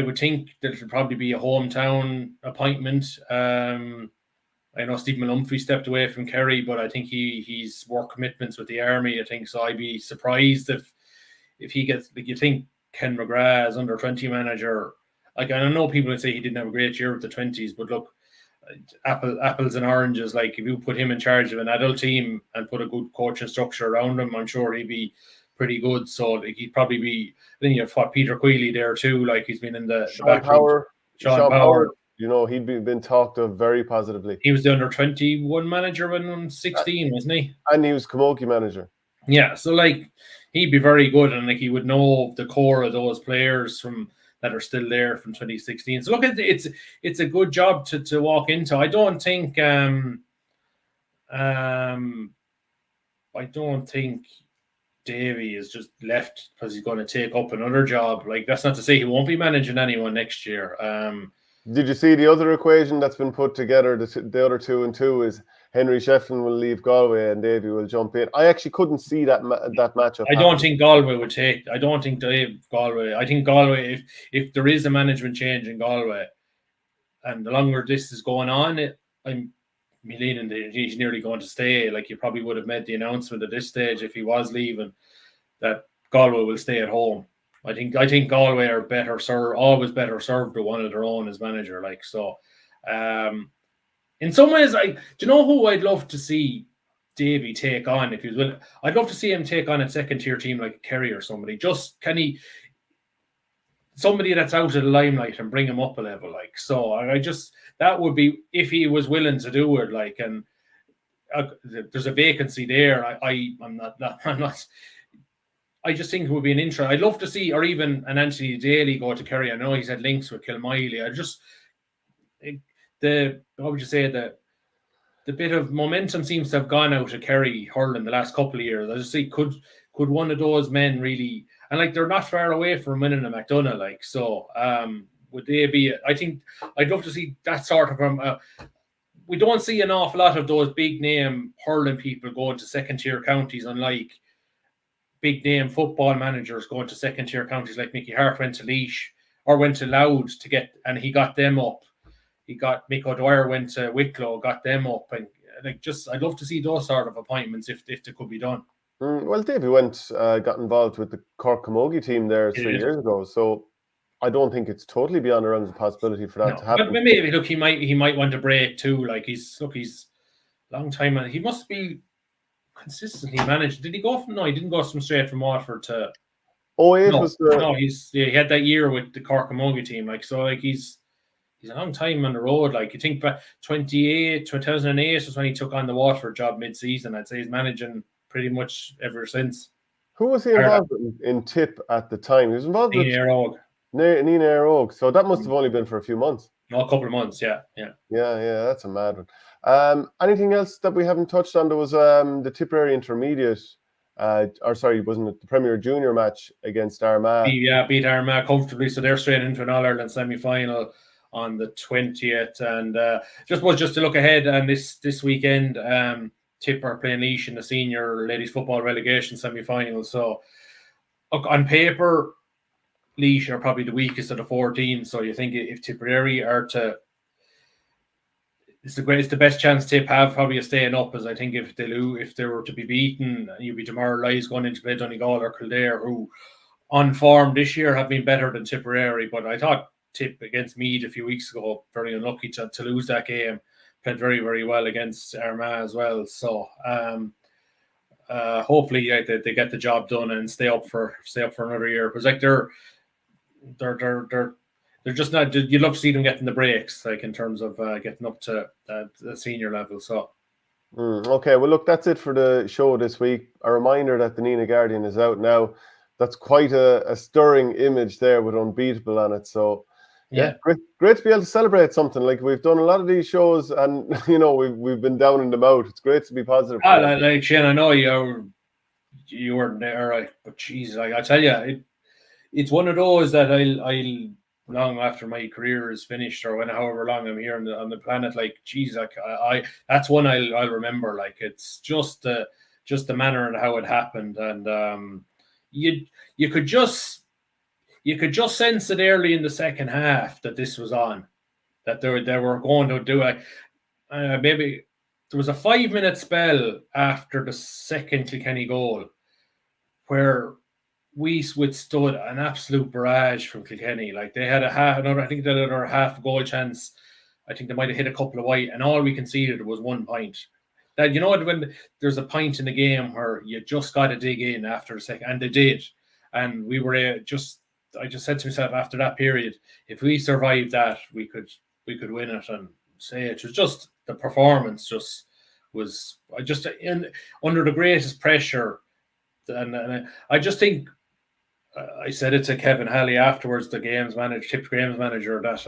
would think that it'll probably be a hometown appointment. I know Stephen Humphrey stepped away from Kerry, but I think he's work commitments with the Army, I think. So I'd be surprised if he gets, like, you think Ken McGrath as under 20 manager. Like, I know people would say he didn't have a great year with the 20s, but look, apples and oranges. Like, if you put him in charge of an adult team and put a good coaching structure around him, I'm sure he'd be pretty good. So, like, he'd probably be. Then you have Peter Queally there too. Like, he's been in the Sean Power. You know, he'd been talked of very positively. He was the under 21 manager when 16, wasn't he? And he was Camogie manager. Yeah, so like, he'd be very good, and like, he would know the core of those players that are still there from 2016. So look, it's a good job to walk into. I don't think Davey is just left because he's going to take up another job. Like, that's not to say he won't be managing anyone next year. Did you see the other equation that's been put together? The other 2 and 2 is Henry Shefflin will leave Galway and Davey will jump in. I actually couldn't see that matchup. I don't think Galway would take. I don't think Galway. I think Galway, if there is a management change in Galway, and the longer this is going on, I'm leaning that he's nearly going to stay. Like, you probably would have made the announcement at this stage if he was leaving that Galway will stay at home. I think Galway are always better served with one of their own as manager. Like, so, in some ways, do you know who I'd love to see Davey take on if he was willing? I'd love to see him take on a second-tier team like Kerry or somebody. Just somebody that's out of the limelight and bring him up a level. Like, so that would be if he was willing to do it. Like, and there's a vacancy there. I'm not. I just think it would be an intro. I'd love to see, or even an Anthony Daly go to Kerry. I know he's had links with Kilmiley. What would you say, the bit of momentum seems to have gone out of Kerry hurling the last couple of years. I just see, could one of those men really, and like, they're not far away from winning a McDonagh, like, so would they be? I think I'd love to see that sort of. We don't see an awful lot of those big name hurling people going to second tier counties, unlike big name football managers going to second tier counties. Like Mickey Hart went to Laois or went to Louth and he got them up. He got Mick O'Dwyer went to Wicklow, got them up, and like, just I'd love to see those sort of appointments if they could be done. Well, Davey got involved with the Cork Camogie team there 3 years ago, so I don't think it's totally beyond the realms of possibility for that to happen. But maybe look, he might want to break too. Like, he's a long time, and he must be consistently managed. Did he go from? No, he didn't go straight from Waterford to. He had that year with the Cork Camogie team. Like, so, like, he's a long time on the road. Like, you think back 2008 was when he took on the Waterford job mid-season. I'd say he's managing pretty much ever since. Who was he involved in Tip at the time? He was involved with Nenagh Oak. So that must have only been for a few months. No, a couple of months, yeah. That's a mad one. Anything else that we haven't touched on? There was the Tipperary Intermediate, wasn't it the Premier Junior match against Armagh? Yeah, beat Armagh comfortably, so they're straight into an All-Ireland semi-final on the 20th. And just to look ahead, and this weekend, Tip are playing Laois in the senior ladies football relegation semi-final. So, look, on paper, Laois are probably the weakest of the 4 teams. So you think if Tipperary are to, it's the best chance Tip have probably of staying up. As I think if they were to be beaten, you'd be demoralised going into play Donegal or Kildare, who on form this year have been better than Tipperary. But I thought Tip against Meath a few weeks ago, very unlucky to lose that game. Played very, very well against Armagh as well. So hopefully they get the job done and stay up for another year. Because like they're just not. You'd love to see them getting the breaks, like in terms of getting up to the senior level. So. Okay, well, look, that's it for the show this week. A reminder that the Nenagh Guardian is out now. That's quite a stirring image there with Unbeatable on it. So, yeah, great to be able to celebrate something. Like, we've done a lot of these shows, and we've been down in the mouth. It's great to be positive. Like Shane, I know you weren't there, right? But geez, like I tell you, it's one of those that I'll long after my career is finished, or however long I'm here on the planet, like geez, like I that's one I'll remember. Like, it's just the manner and how it happened, and you could just sense it early in the second half that this was on, that they were going to do it. Maybe there was a 5-minute spell after the second Kilkenny goal where we withstood an absolute barrage from Kilkenny. Like, they had another half goal chance. I think they might have hit a couple of wide, and all we conceded was 1 point. That, when there's a point in the game where you just got to dig in after a second, and they did. And we were I just said to myself after that period, if we survived that, we could win it. And say it was just the performance was under the greatest pressure. And I just think, I said it to Kevin Halley afterwards, the Tipp's games manager, that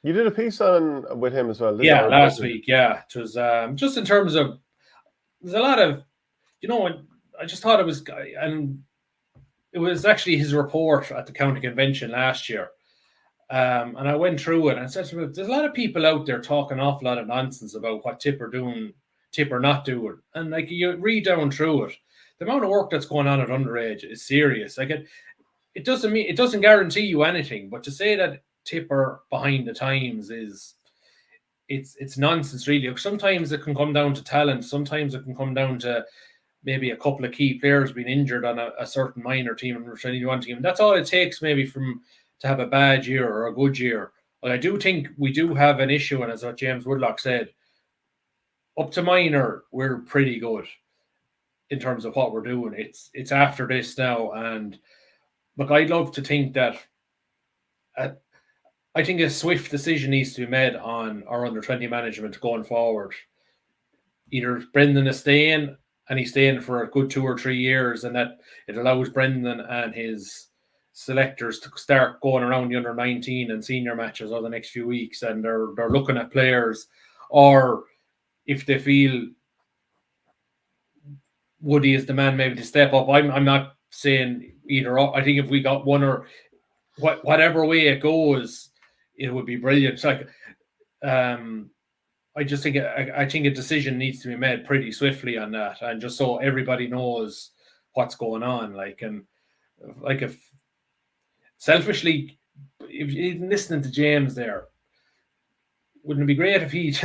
you did a piece with him as well, didn't you? Last week. week. Yeah, it was just in terms of, there's a lot of, I just thought it was, and it was actually his report at the county convention last year, and I went through it and I said to him, there's a lot of people out there talking an awful lot of nonsense about what Tip are doing, Tip are not doing, and like, you read down through it, the amount of work that's going on at underage is serious. Like, it doesn't guarantee you anything, but to say that Tip are behind the times it's nonsense, really. Sometimes it can come down to talent. Sometimes it can come down to maybe a couple of key players being injured on a certain minor team and returning one team. That's all it takes, maybe, to have a bad year or a good year. But I do think we do have an issue, and as what James Woodlock said, up to minor, we're pretty good in terms of what we're doing. It's after this now, and look, I'd love to think that I think a swift decision needs to be made on our under-20 management going forward. Either Brendan is staying, and he's staying for a good 2 or 3 years, and that it allows Brendan and his selectors to start going around the under-19 and senior matches over the next few weeks, and they're looking at players, or if they feel Woody is the man maybe to step up. I'm not saying either. I think if we got one, or whatever way it goes, it would be brilliant. Like, I just think I think a decision needs to be made pretty swiftly on that, and just so everybody knows what's going on. Like, and like, if selfishly, if you're listening to James there, wouldn't it be great if he?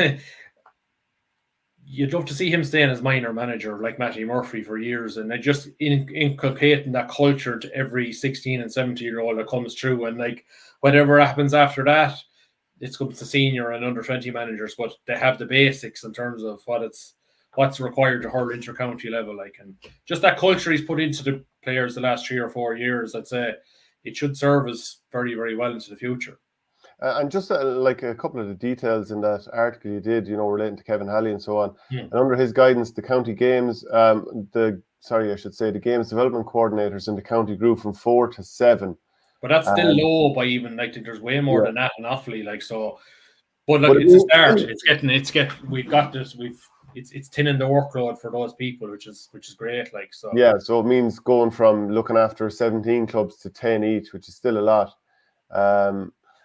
You'd love to see him staying as minor manager like Matty Murphy for years, and just inculcating that culture to every 16 and 17-year-old that comes through. And like, whatever happens after that, it's comes to senior and under-20 managers, but they have the basics in terms of what's required to hurl inter-county level. Like, and just that culture he's put into the players the last 3 or 4 years, I'd say it should serve us very, very well into the future. And just like a couple of the details in that article you did, relating to Kevin Halley and so on. Yeah. And under his guidance, the county games, the games development coordinators in the county grew from 4 to 7. But that's still low by even, like, there's way more than that in Offaly, like, so. But look, it's a start. We've got this. It's thinning the workload for those people, which is great. Like, so. Yeah, so it means going from looking after 17 clubs to 10 each, which is still a lot.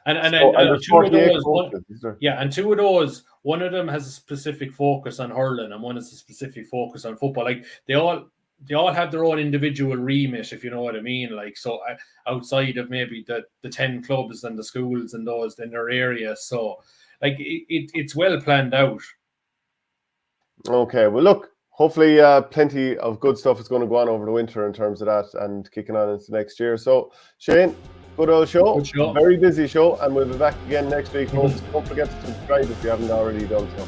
And there's two of 48 those, coaches, is there? and two of those, one of them has a specific focus on hurling, and one has a specific focus on football. Like they all have their own individual remit, if you know what I mean. Like, so outside of maybe the 10 clubs and the schools and those in their area, so like it's well planned out. Okay, well, look, hopefully plenty of good stuff is going to go on over the winter in terms of that and kicking on into next year. So, Shane, good old show. Good show. Very busy show, and we'll be back again next week. Folks, don't forget to subscribe if you haven't already done so.